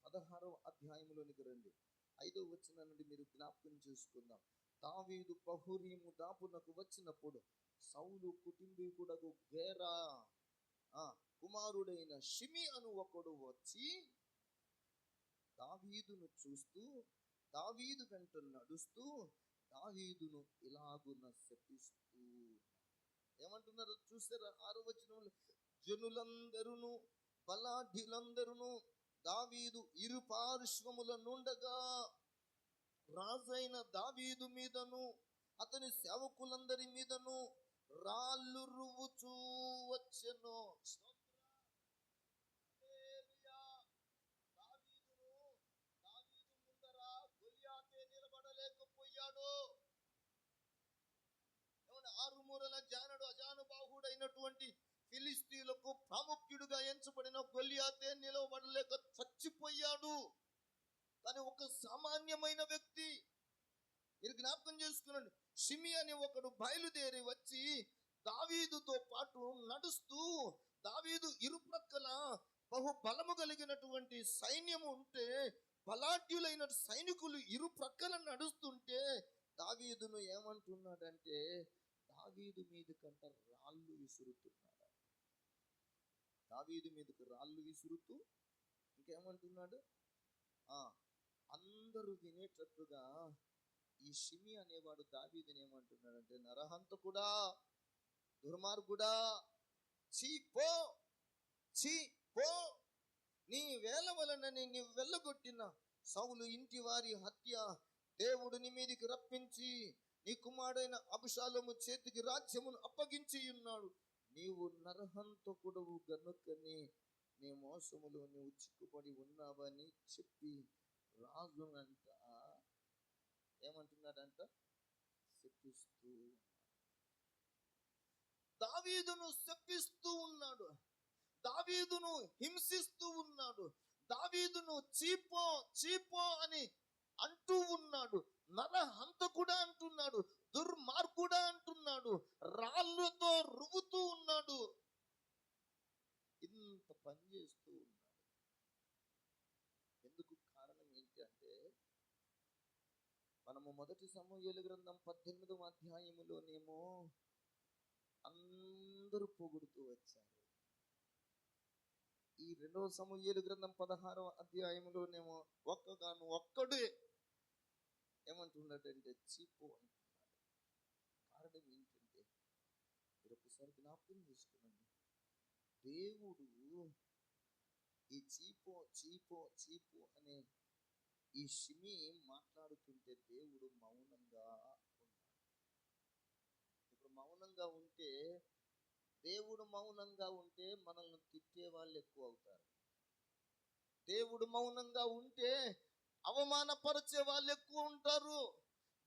16వ అధ్యాయంలోనికి రండి. 5వ వచనం నుండి మీరు జ్ఞాపకం చేసుకుందాం. దావీదు బహురీము దాపునకు వచ్చినప్పుడు సౌలు కుటుంబీకుడగు గేరా కుమారుడైన షిమి అను ఒకడు వచ్చి దావీదును చూస్తూ, దావీదు వెంట నడుస్తూ దావీదును ఇలాగున శపిస్తూ ఏమంటున్నారు చూసారా? 6వ వచనంలో, జనులందరూ బలాఢ్యులందరూ దావీదు ఇరు పార్శ్వముల నుండగా రాజైన దావీదు మీదను అతని సేవకులందరి మీదను రాళ్ళు రువ్వుచూ వచ్చెను. దావీదు ముందర గొలియాతే నిలబడలేకపోయాడు. ఆరుమూరల జానడు అజానుబాహుడైనటువంటి ఫిలిస్తీయులకు ప్రాముఖ్యుడిగా ఎంచబడిన గొలియాతే నిలబడలేక చచ్చిపోయాడు. కానీ ఒక సామాన్యమైన వ్యక్తి, మీరు జ్ఞాపకం చేసుకునండి, షిమి అనే ఒకడు బయలుదేరి వచ్చి దావీదుతో పాటు నడుస్తూ, దావీదు ఇరుప్రక్కల బహు బలము కలిగినటువంటి సైన్యము ఉంటే, బలాఢ్యులైన సైనికులు ఇరు ప్రక్కల నడుస్తుంటే దావీదును ఏమంటున్నాడంటే, దావీదు మీదకంట రాళ్ళు విసురుతున్నాడు. దావీదు మీదకు రాళ్ళు విసురుతూ ఇంకేమంటున్నాడు? అందరూ వినేటట్టుగా ఈ షిమి అనేవాడు దావీదుని ఏమంటున్నాడంటే, నరహంతకుడా, దుర్మార్గుడా, చీ పో, నీ వేల వలనని నీ వెళ్ళగొట్టిన సౌలు ఇంటి వారి హత్య దేవుడు నీ మీదికి రప్పించి నీ కుమారుడైన అబషాలోము చేతికి రాజ్యమును అప్పగించి ఉన్నాడు. నీవు నరహంతకుడవు గనుకని నీ మోసములో నీవు చిక్కుపడి ఉన్నావని చెప్పి రాజునంట ఏమంటున్నాడంట? శపిస్తూ ఉన్నాడు. దావీదును శపిస్తూ ఉన్నాడు, దావీదును హింసిస్తూ ఉన్నాడు, దావీదును చీపో అని అంటూ ఉన్నాడు, నరహంతకుడా అంటున్నాడు, దుర్మార్గుడా అంటున్నాడు, రాళ్ళతో రువ్వుతూ ఉన్నాడు. ఇంత పని చేస్తూ ఉన్నాడు. ఎందుకు? కారణం ఏంటి అంటే, మనము 1 సమూయేలు గ్రంథం 18వ అధ్యాయములోనేమో అందరూ పొగుడుతూ వచ్చారు. ఈ 2వ సమూయేలు గ్రంథం 16వ అధ్యాయంలోనేమో ఒక్కడే ఏమంటున్నాడంటే చీపు అంటున్నాడు. కారణం ఏంటంటే, మీరు ఒకసారి ఒకసారి జ్ఞాపకం చేసుకున్నాను. దేవుడు ఈ చీపో చీపో చీపో అనే ఈ షిమి మాట్లాడుతుంటే దేవుడు మౌనంగా ఉన్నాడు. ఇప్పుడు మౌనంగా ఉంటే, దేవుడు మౌనంగా ఉంటే మనల్ని తిట్టే వాళ్ళు ఎక్కువ అవుతారు. దేవుడు మౌనంగా ఉంటే అవమానపరిచే వాళ్ళు ఎక్కువ ఉంటారు.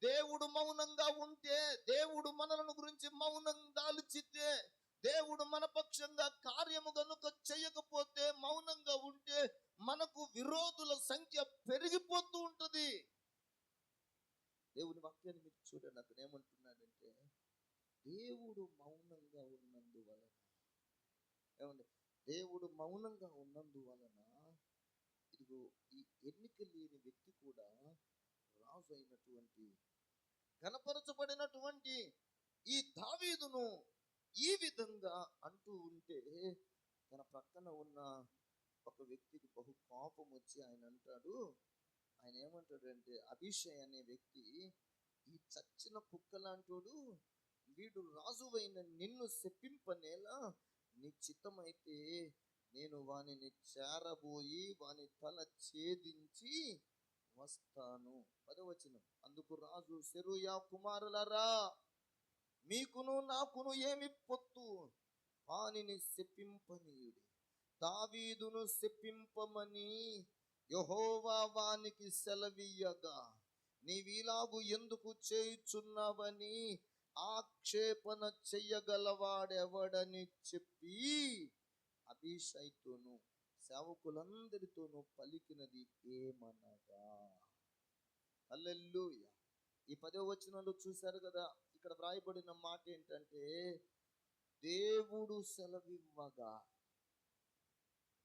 దేవుడు మౌనంగా ఉంటే, దేవుడు మనలను గురించి మౌనం దాల్చితే, దేవుడు మన పక్షంగా కార్యము గనుక చేయకపోతే, మౌనంగా ఉంటే మనకు విరోధుల సంఖ్య పెరిగిపోతూ ఉంటది. దేవుని వాక్యాన్ని మీరు చూడండి, అక్కడ ఏమంటున్నాడంటే, దేవుడు మౌనంగా ఉన్నందువలన, ఏమండి, దేవుడు మౌనంగా ఉన్నందువలన ఇదిగో ఈ ఎన్నిక లేని వ్యక్తి కూడా రాజు అయినటువంటి ఘనపరచబడినటువంటి ఈ దావీదును ఈ విధంగా అంటూ ఉంటే, తన ప్రక్కన ఉన్న ఒక వ్యక్తికి బహు కోపం వచ్చి ఆయన అంటాడు, ఆయన ఏమంటాడంటే, అభిషేక్ అనే వ్యక్తి, ఈ చచ్చిన కుక్కలాంటోడు వీడు రాజువైన నిన్ను శపింపనేలా, నీ చిత్తమైతే నేను వానిని చేరబోయి వాని తల ఛేదించి వస్తాను. 10వ వచనం, అందుకు రాజు, సెరూయా కుమారులారా, మీకును నాకును ఏమి పొత్తు? వానిని శపింపనీయుడి. దావీదును శపింపమని యెహోవా వానికి సెలవీయగా నీవీలాగు ఎందుకు చేయుచున్నావని ఆక్షేపణ చెయ్యగలవాడెవడని చెప్పి అభిషైతోను సేవకులందరితోనూ పలికినది ఏమనగా. హల్లెలూయా. ఈ 10వ వచనంలో చూశారు కదా, ఇక్కడ వ్రాయబడిన మాట ఏంటంటే, దేవుడు సెలవివ్వగా.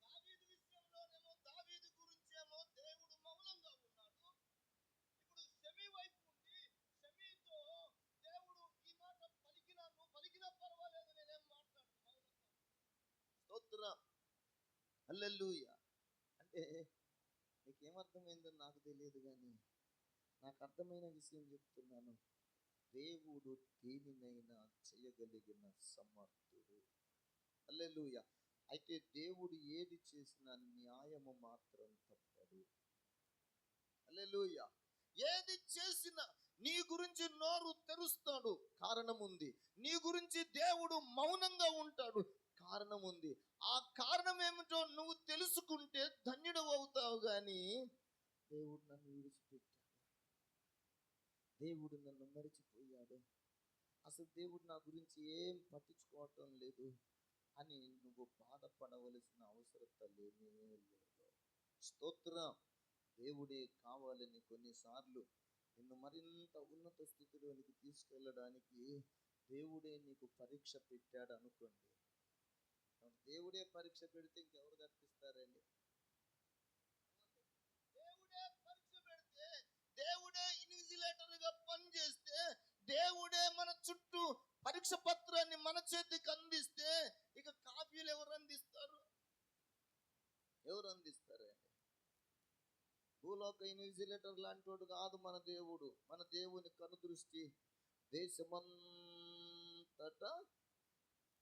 దావీదు విషయంలోనేమో, దావీదు గురించేమో దేవుడు మౌనంగా ఉన్నాడు. ఇప్పుడు షెమీ వైపు ఉండి, షెమీతో దేవుడు ఈ మాట పలికినా, నువ్వు పలికినా పర్వాలేదు, నేనేం మాట్లాడను, మౌనంగా. స్తోత్రం, హల్లెలూయా. అంటే నీకేమర్థమైందో నాకు తెలియదు, కానీ నాకు అర్థమైన విషయం చెప్తున్నాను. దేవుడు దేనినైనా చేయగలిగిన సమర్థుడు. హల్లెలూయా. అయితే దేవుడు ఏది చేసినా న్యాయము మాత్రం తప్పడు. హల్లెలూయా. ఏది చేసినా నీ గురించి నోరు తెరుస్తాడు, కారణం ఉంది. నీ గురించి దేవుడు మౌనంగా ఉంటాడు, కారణం ఉంది. ఆ కారణం ఏమిటో నువ్వు తెలుసుకుంటే ధన్యుడు అవుతావు. కానీ దేవుడు నన్ను విడిచిపెట్టాడు, దేవుడు నన్ను మరిచిపోయాడు, అసలు దేవుడు నా గురించి ఏం పట్టించుకోవటం లేదు అని నువ్వు బాధపడవలసిన అవసరత లేనే లేదు. స్తోత్రం. దేవుడే కావాలని కొన్నిసార్లు నిన్ను మరింత ఉన్నత స్థితిలోనికి తీసుకెళ్ళడానికి దేవుడే నీకు పరీక్ష పెట్టాడు అనుకోండి. దేవుడే పరీక్ష పెడితే ఇంకెవరు తప్పిస్తారండి? దేవుడే పరీక్ష పెడితే, దేవుడే ఇన్విజిలేటర్ గా పనిచేస్తే, దేవుడే మన చుట్టూ పరీక్ష పత్రాన్ని మన చేతికి అందిస్తే, ఇక కాపీలు ఎవరు అందిస్తారు? ఎవరు అందిస్తారండి? భూలోక ఇన్విజిలేటర్ లాంటి వాడు కాదు మన దేవుడు. మన దేవుని కనుదృష్టి దేశమంతటా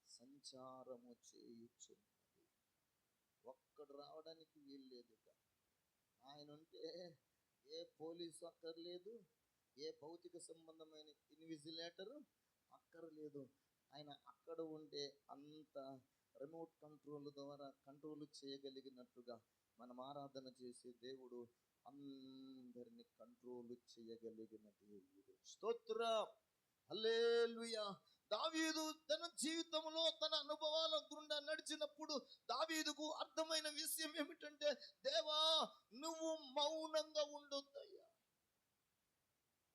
సంచారము చేయుచున్నది. ఒక్కడు రావడానికి వీల్లేదు. ఇక ఆయన ఉంటే ఏ పోలీసు అక్కర్లేదు, ఏ భౌతిక సంబంధమైన ఇన్విజిలేటర్ అక్కర్లేదు. ఆయన అక్కడ ఉంటే అంత రిమోట్ కంట్రోల్ ద్వారా కంట్రోల్ చేయగలిగినట్టుగా మనం ఆరాధన చేసే దేవుడు అందరిని కంట్రోల్ చేయగలిగిన దేవుడు. స్తోత్రం, హల్లెలూయా. దావీదు తన జీవితంలో తన అనుభవాల గుండా నడిచినప్పుడు దావీదుకు అర్థమైన విషయం ఏమిటంటే, దేవా నువ్వు మౌనంగా ఉండొద్దయ్యా.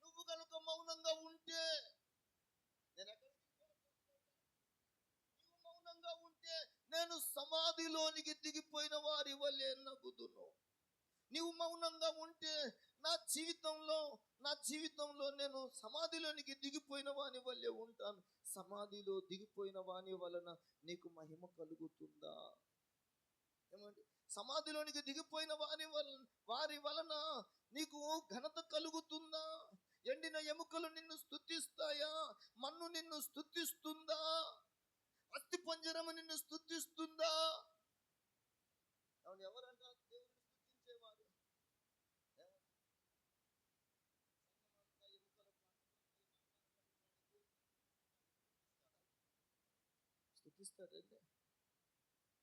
నువ్వు కనుక మౌనంగా ఉంటే నేను ఎక్కడికి నీవు మౌనంగా ఉంటే నేను సమాధిలోనికి దిగిపోయిన వారి వల్లే నవ్వుదును. నీవు మౌనంగా ఉంటే నా జీవితంలో నేను సమాధిలోనికి దిగిపోయిన వాని వల్లే ఉంటాను. సమాధిలో దిగిపోయిన వాని వలన నీకు మహిమ కలుగుతుందా? ఏమండి? సమాధిలోనికి దిగిపోయిన వారి వలన నీకు ఘనత కలుగుతుందా? ఎండిన ఎముకలు నిన్ను స్తుతిస్తాయా? మన్ను నిన్ను స్తుతిస్తుందా? బతికిస్తాడండి.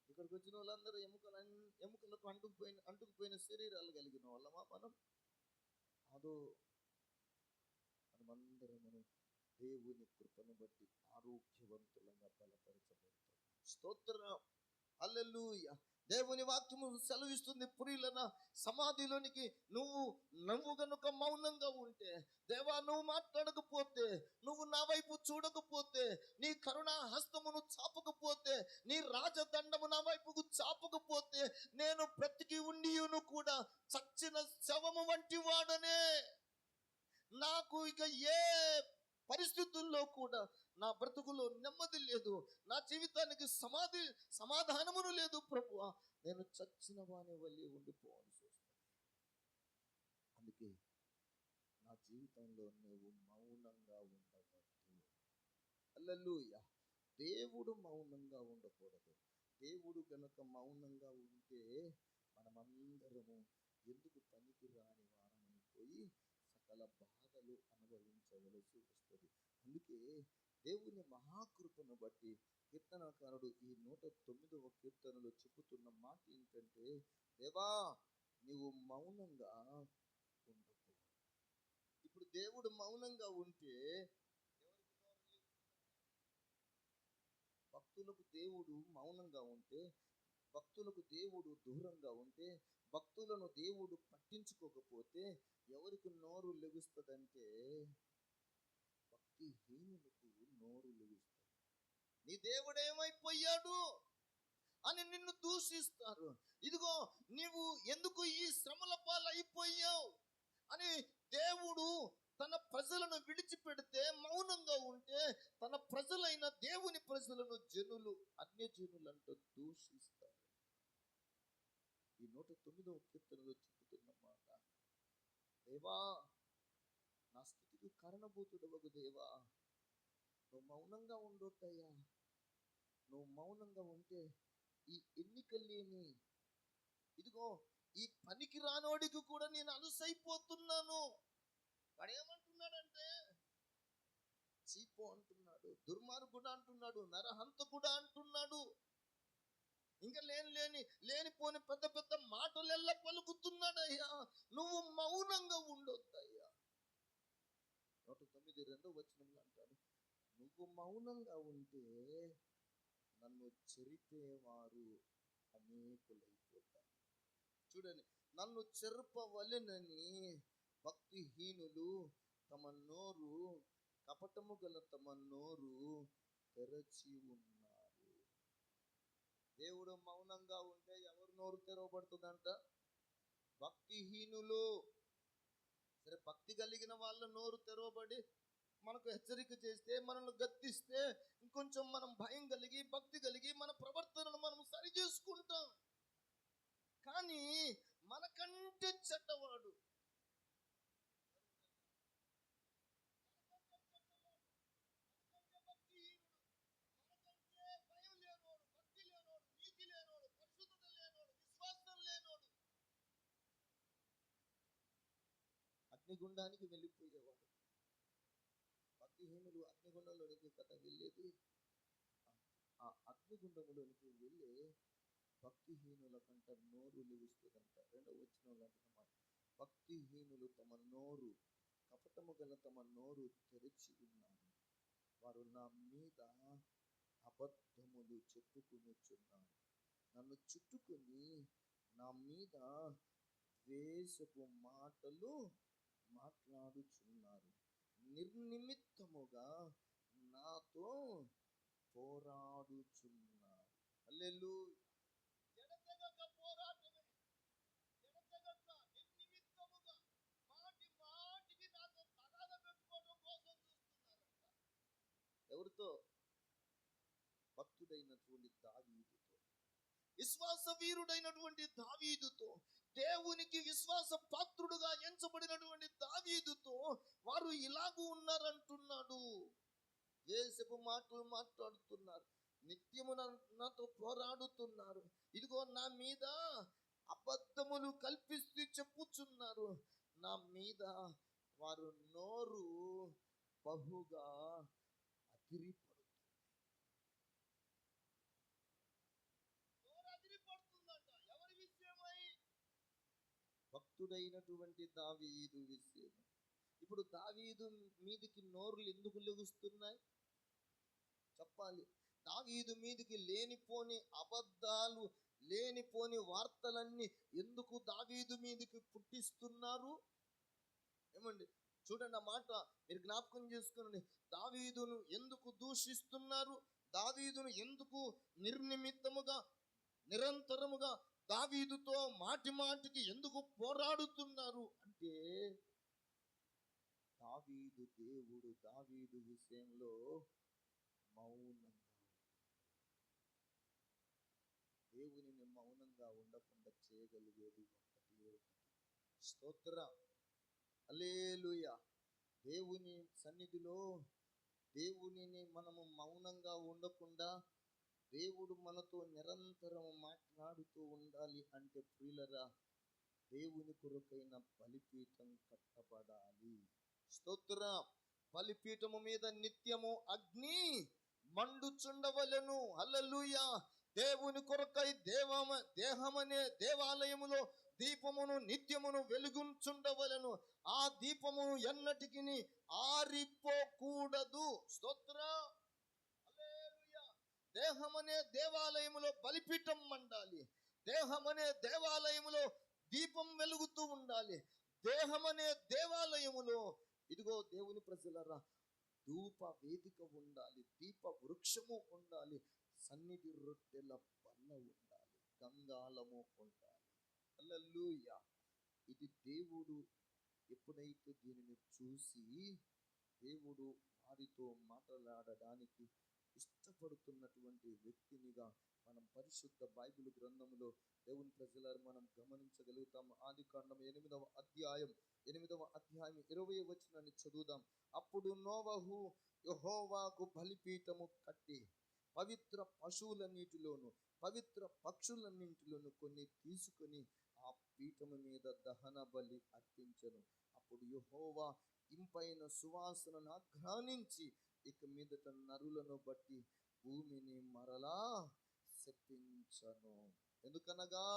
ఇక్కడికి వచ్చిన వాళ్ళందరూ ఎముకలకు అంటుకుపోయిన శరీరాలు కలిగిన వాళ్ళమా మనం? అదో మనమందరము దేవుని కృపను బట్టి ఆరోగ్యవంతులంగా బలపరచబడతాం. స్తోత్రం, హల్లెలూయా. దేవుని వాక్యము సెలవిస్తుంది, ప్రియులన సమాధిలోనికి నువ్వు గనుక మౌనంగా ఉంటే, దేవా నువ్వు మాట్లాడకపోతే, నువ్వు నా వైపు చూడకపోతే, నీ కరుణా హస్తమును చాపకపోతే, నీ రాజదండము నా వైపుకు చాపకపోతే, నేను బ్రతికి ఉండియును కూడా చచ్చిన శవము వంటి వాడనే. నాకు ఇక ఏ పరిస్థితుల్లో కూడా నా బ్రతుకులో నెమ్మది లేదు, నా జీవితానికి సమాధానమును లేదు ప్రభువా. నేను చచ్చిన వాని వల్లే ఉండిపోవాల్సి వస్తుంది. అందుకే నా జీవితంలో నువ్వు మౌనంగా ఉండవద్దు. హల్లెలూయా. దేవుడు మౌనంగా ఉండకూడదు. దేవుడు గనుక మౌనంగా ఉంటే మనమందరము ఎందుకు పనికి రాని వారమైపోయి సకల బాధలు అనుభవించవలసి వస్తుంది. అందుకే దేవుని మహాకృపను బట్టి కీర్తనకారుడు ఈ 109వ కీర్తనలో చెబుతున్న మాట ఏంటంటే, దేవా నీవు మౌనంగా ఉండకు. ఇప్పుడు దేవుడు మౌనంగా ఉంటే భక్తులకు దేవుడు మౌనంగా ఉంటే, భక్తులకు దేవుడు దూరంగా ఉంటే, భక్తులను దేవుడు పట్టించుకోకపోతే ఎవరికి నోరు లెగుస్తుందంటే భక్తిహీనులకు నోరు లెగుస్తుంది. నీ దేవుడు ఏమైపోయాడు అని నిన్ను దూషిస్తారు. ఇదిగో నీవు ఎందుకు ఈ శ్రమల పాలైపోయావు అని దేవుడు తన ప్రజలను విడిచిపెడితే, మౌనంగా ఉంటే, తన ప్రజలైన దేవుని ప్రజలను అన్యజనులంటూ దూషిస్తారు. ఈ 109వ కీర్తనలో చెబుతున్న మాట, దేవా నా స్థితికి కారణభూతుడవగు దేవా, నువ్వు మౌనంగా ఉండొద్దయ్యా. నువ్వు మౌనంగా ఉంటే ఈ ఎన్నిక లేని, ఇదిగో ఈ పనికి రానోడికి కూడా నేను అలుసైపోతున్నాను. వాడు ఏమంటున్నాడంటే చీపు అంటున్నాడు, దుర్మార్గుడు అంటున్నాడు, నరహంతకుడు అంటున్నాడు, ఇంకా లేనిపోని పెద్ద పెద్ద మాటలెల్లా పలుకుతున్నాడయ్యా. నువ్వు మౌనంగా ఉండొద్దయ్యా. 109:2 అంటాడు, నువ్వు మౌనంగా ఉంటే నన్ను చెరిపేవారు అనేకులైపోతారు. చూడండి, నన్ను చెరపవలెనని భక్తిహీనులు తమ నోరు, కపటము గల తమ నోరు తెరచి ఉన్నారు. దేవుడు మౌనంగా ఉంటే ఎవరు నోరు తెరవబడుతుందంట? భక్తిహీనులు. సరే, భక్తి కలిగిన వాళ్ళ నోరు తెరవబడి మనకు హెచ్చరిక చేస్తే, మనల్ని గద్దిస్తే, ఇంకొంచెం మనం భయం కలిగి, భక్తి కలిగి మన ప్రవర్తనను మనం సరి చేసుకుంటాం. కానీ మనకంటే చెడ్డవాడు, మనకంటే భక్తిహీనుడు, మనకంటే భయం లేనోడు, భక్తి లేనోడు, నీతి లేనోడు, పరిశుద్ధత లేనోడు, విశ్వాసం లేనోడు అగ్నిగుండానికి వెళ్ళిపోయేవాడు. భక్తిహీనులు అగ్నిగుండంలోనికి కదా వెళ్ళేది. ఆ అగ్నిగుండములోనికి వెళ్ళే భక్తిహీనుల కంట నోరు లెగుస్తుందంట. 2వ వచనంలో అంటున్నమాట, భక్తిహీనులు తమ నోరు, కపటము గల తమ నోరు తెరిచి ఉన్నారు. వారు నా మీద అబద్ధములు చెప్పుకొనుచున్నారు. నన్ను చుట్టుకొని నా మీద ద్వేషపు మాటలు మాట్లాడుచున్నారు. నిర్నిమిత్తముగా నాతో పోరాడుచున్నారు. హల్లెలూయా. ఎడతెగక పోరాటమే, ఎడతెగక నిర్నిమిత్తముగా మాటి మాటికి నాతో తగాద పెట్టుకోవడం కోసం చూస్తున్నారంట. ఎవరితో? భక్తుడైనటువంటి దావీదుతో, విశ్వాస వీరుడైనటువంటి దావీదుతో, దేవునికి విశ్వాస పాత్రుడుగా ఎంచబడినటువంటి దావీదుతో వారు ఇలాగూ ఉన్నారంటున్నాడు. ద్వేషపు మాటలు మాట్లాడుతున్నారు, నిత్యము నాతో పోరాడుతున్నారు, ఇదిగో నా మీద అబద్ధములు కల్పిస్తూ చెప్పుచున్నారు, నా మీద వారు నోరు బహుగా అదిరిపడుతుంది. భక్తుడైనటువంటి దావీదు విషయం. ఇప్పుడు దావీదు మీదికి నోరులు ఎందుకు లెగుస్తున్నాయి చెప్పాలి. దావీదు మీదికి లేనిపోని అబద్ధాలు, లేనిపోని వార్తలన్నీ ఎందుకు దావీదు మీదికి పుట్టిస్తున్నారు? ఏమండి చూడండి, ఆ మాట మీరు జ్ఞాపకం చేసుకోండి. దావీదును ఎందుకు దూషిస్తున్నారు? దావీదును ఎందుకు నిర్నిమిత్తముగా నిరంతరముగా దావీదుతో మాటి మాటికి ఎందుకు పోరాడుతున్నారు అంటే, దావీదు దేవుడు దావీదు విషయంలో మౌనంగా దేవునిని మౌనంగా ఉండకుండా చేయగలిగేది ఒకటి. స్తోత్ర హల్లెలూయా. దేవుని సన్నిధిలో దేవునిని మనము మౌనంగా ఉండకుండా దేవుడు మనతో నిరంతరం మాట్లాడుతూ ఉండాలి అంటే ప్రియులరా, దేవుని కొరకైన బలిపీఠం కట్టబడాలి. స్తోత్ర. బలిపీఠము మీద నిత్యము అగ్ని మండుచుండవలెను. హల్లెలూయా. దేవుని కొరకై దేహమనే దేవాలయములో దీపమును నిత్యమును వెలుగుచుండవలెను. ఆ దీపము ఎన్నటికి ఆరిపోకూడదు. స్తోత్ర. హల్లెలూయా. దేహమనే దేవాలయములో బలిపీఠం మండాలి. దేహమనే దేవాలయములో దీపం వెలుగుతూ ఉండాలి. దేహమనే దేవాలయములో ఇదిగో దేవుని ప్రజలరా, ధూప వేదిక ఉండాలి, దీప వృక్షము ఉండాలి, సన్నిధి రొట్టెల బల్ల ఉండాలి, గంగాళము ఉండాలి. హల్లెలూయా. ఇది దేవుడు ఎప్పుడైతే దీనిని చూసి దేవుడు వారితో మాట్లాడడానికి ఇష్టపడుతున్నటువంటి వ్యక్తినిగా మనం పరిశుద్ధ బైబిల్ గ్రంథములో దేవుని ప్రజలారు మనం గమనించగలుగుతాం. ఆదికాండం 8వ అధ్యాయం 20వ వచనాన్ని చదువుదాం. అప్పుడు నోవహు యెహోవాకు బలిపీఠము కట్టి పవిత్ర పశువులన్నిటిలోను పవిత్ర పక్షులన్నింటిలోను కొన్ని తీసుకొని ఆ పీఠము మీద దహన బలి అర్పించెను. అప్పుడు యెహోవా ఇంపైన సువాసనను ఆఘ్రానించి ఇక మీదట నరులను బట్టి భూమిని మరలా శపించను. ఎందుకనగా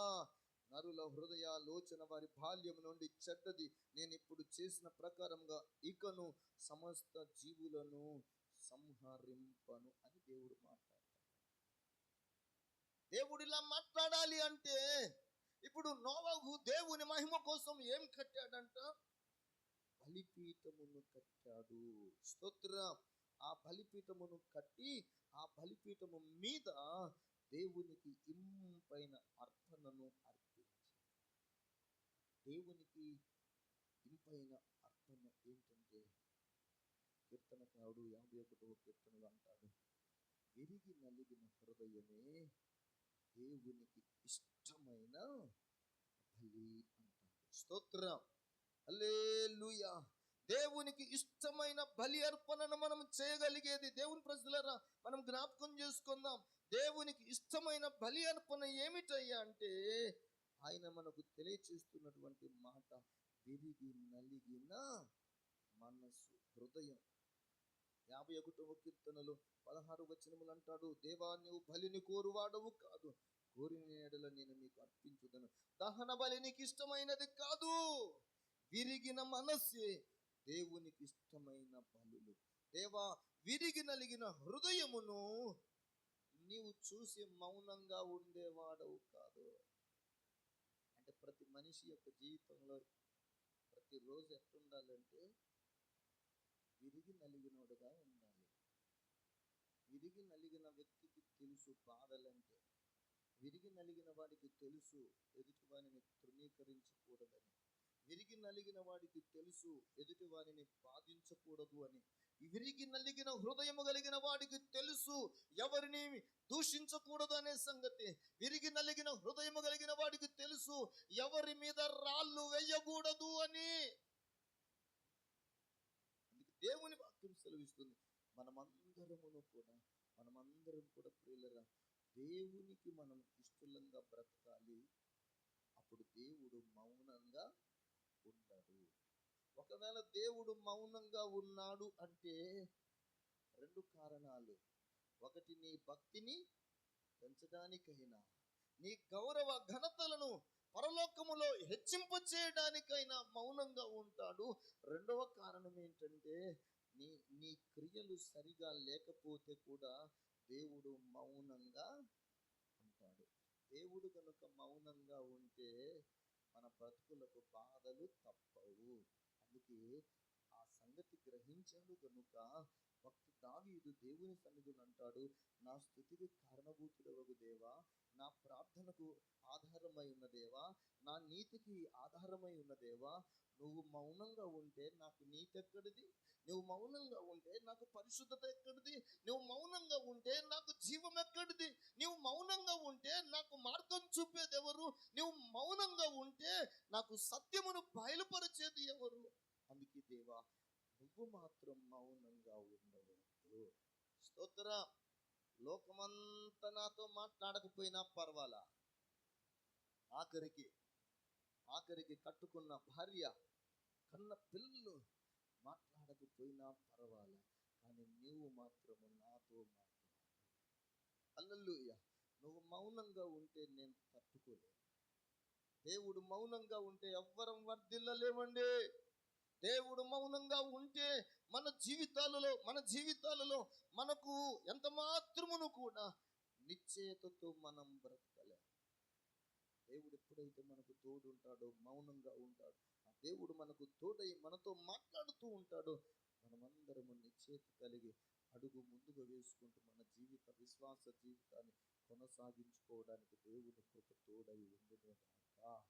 నరుల హృదయాలోచన వారి బాల్యం నుండి చెడ్డది. నేను ఇప్పుడు చేసిన ప్రకారంగా ఇకను సమస్త జీవులను సంహరింపను అని దేవుడు మాట్లాడతాడు. దేవుడు ఇలా మాట్లాడాలి అంటే ఇప్పుడు నోవహు దేవుని మహిమ కోసం ఏం కట్టాడంట? బలిపీఠమును కట్టాడు. స్తోత్ర. ఆ బలిపీఠమును కట్టి ఆ బలిపీఠము మీద దేవునికి ఇంపైన అర్పణను అర్పించాడు. దేవునికి ఇంపైన అర్పణ ఏంటంటే, కీర్తనకారుడు 51వ కీర్తనలో అంటాడు, విరిగి నలిగిన హృదయమే దేవునికి ఇష్టమైన బలి అంటాడు. స్తోత్రం. హల్లెలూయా. దేవునికి ఇష్టమైన బలి అర్పణను మనం చేయగలిగేది దేవుని ప్రజలరా మనం జ్ఞాపకం చేసుకుందాం. దేవునికి ఇష్టమైన బలి అర్పణ ఏమిటయ్యా అంటే, ఆయన మనకు తెలియచేస్తున్నటువంటి మాట విరిగి నలిగిన మనసు, హృదయం. 51వ కీర్తనలో 16వ వచనములు అంటాడు, దేవా నీవు బలిని కోరువాడవు కాదు, కోరిన ఎడల నేను నీకు అర్పించుదను. దహన బలి నీకు ఇష్టమైనది కాదు, విరిగిన మనస్సే దేవునికి ఇష్టమైన బలులు. దేవా విరిగి నలిగిన హృదయమును నీవు చూసి మౌనంగా ఉండేవాడవు కాదు. అంటే ప్రతి మనిషి యొక్క జీవితంలో ప్రతిరోజు ఎట్లుండాలంటే విరిగి నలిగినోడుగా ఉండాలి. విరిగి నలిగిన వ్యక్తికి తెలుసు బాధలంటే. విరిగి నలిగిన వాడికి తెలుసు ఎదుటి వారిని తృణీకరించకూడదని. విరిగి నలిగిన వాడికి తెలుసు ఎదుటి వారిని బాధించకూడదు అని. విరిగి నలిగిన హృదయము కలిగిన వాడికి తెలుసు ఎవరిని దూషించకూడదు అనే సంగతి. విరిగి నలిగిన హృదయము కలిగిన వాడికి తెలుసు ఎవరి మీద రాళ్ళు వేయకూడదు అని. అందుకే దేవుని వాక్యం సెలవిస్తుంది, మనమందరం కూడా ప్రియులరా, దేవునికి మనం ఇష్టలంగా బ్రతకాలి. అప్పుడు దేవుడు మౌనంగా ఉండడు. ఒకవేళ దేవుడు మౌనంగా ఉన్నాడు అంటే 2 కారణాలు. ఒకటి, నీ భక్తిని పెంచడానికైనా, నీ గౌరవ ఘనతలను పరలోకములో హెచ్చింప చేయడానికైనా మౌనంగా ఉంటాడు. రెండవ కారణం ఏంటంటే నీ నీ క్రియలు సరిగా లేకపోతే కూడా దేవుడు మౌనంగా ఉంటాడు. దేవుడు కనుక మౌనంగా ఉంటే మన బ్రతుకులకు బాధలు తప్పవు. అందుకే ఆ సంగతి గ్రహించాడు కనుక భక్తు దావీదు దేవుని సన్నిధిలో అంటాడు, నా స్తుతికి కారణభూతుడవగు దేవా, నా ప్రార్థనకు ఆధారమై ఉన్న దేవా, నా నీతికి ఆధారమై ఉన్న దేవా, నువ్వు మౌనంగా ఉంటే నాకు నీతి ఎక్కడిది? నువ్వు మౌనంగా ఉంటే నాకు పరిశుద్ధత ఎక్కడిది? నువ్వు మౌనంగా ఉంటే నాకు జీవం ఎక్కడిది? నువ్వు మౌనంగా ఉంటే నాకు మార్గం చూపేది ఎవరు? నువ్వు మౌనంగా ఉంటే నాకు సత్యమును బయలుపరిచేది ఎవరు? అందుకే దేవా, నువ్వు మాత్రం మౌనంగా ఉండవద్దు. స్తోత్ర. లోకమంతా నాతో మాట్లాడకపోయినా పర్వాలా, ఆఖరికి కట్టుకున్న భార్య, కన్న పిల్లలు మాట్లాడకపోయినా పర్వాలా, కానీ నువ్వు మాత్రము నాతో మాట్లాడు. హల్లెలూయా. నువ్వు మౌనంగా ఉంటే నేను తట్టుకోలేను. దేవుడు మౌనంగా ఉంటే ఎవ్వరం వర్ధిల్లలేమండి. దేవుడు మౌనంగా ఉంటే మన జీవితాలలో మనకు ఎంత మాత్రమును కూడా నిశ్చయతతో మనం బ్రతకలేం. దేవుడు ఎప్పుడైతే మనకు తోడు ఉంటాడో, మౌనంగా ఉంటాడు, ఆ దేవుడు మనకు తోడై మనతో మాట్లాడుతూ ఉంటాడో, మనమందరము నిశ్చయత కలిగి అడుగు ముందుగా వేసుకుంటూ మన విశ్వాస జీవితాన్ని కొనసాగించుకోవడానికి దేవుని కృప తోడై ఉండును గాక.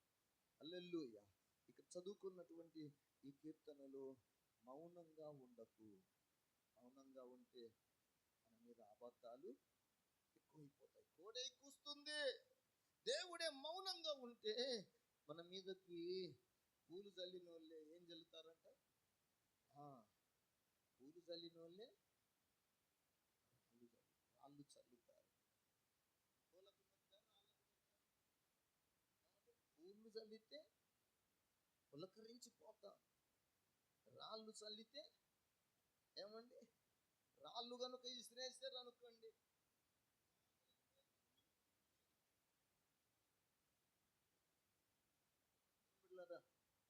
హల్లెలూయా. ఇక్కడ చదువుకున్నటువంటి ఈ కీర్తనలో మౌనంగా ఉండకు. మౌనంగా ఉంటే మన మీద అబద్ధాలు ఎక్కువైపోతాయి, కోడై కూస్తుంది. దేవుడే మౌనంగా ఉంటే మన మీదకి పూలు చల్లిన వాళ్ళే ఏం చల్లుతారంట? పూలు చల్లిన వాళ్ళే రాళ్ళు చల్లుతారు. పూలకు నొచ్చా, రాళ్ళకు నొచ్చా? పూలు చల్లితే పులకరించిపోతాం, రాళ్ళు చల్లితే ఏమండి, రాళ్ళు కనుక ఇసిరేసారు అనుకోండి,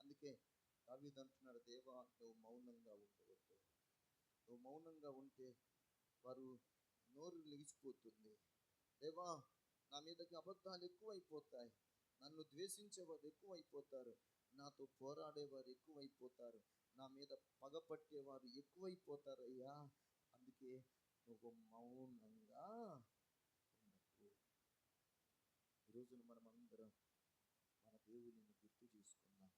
అందుకే దావీదు అంటున్నాడు, దేవా నువ్వు మౌనంగా ఉండవద్దు. నువ్వు మౌనంగా ఉంటే వారు నోరు లెగిసిపోతుంది. దేవా, నా మీదకి అబద్ధాలు ఎక్కువైపోతాయి, నన్ను ద్వేషించేవారు ఎక్కువైపోతారు, నాతో పోరాడేవారు ఎక్కువైపోతారు, నా మీద పగపట్టేవారు ఎక్కువైపోతారయ్యా. అందుకే నువ్వు మౌనంగా ఉండకు. ఈరోజున మనం అందరం మన దేవునిని గుర్తు చేసుకుందాం.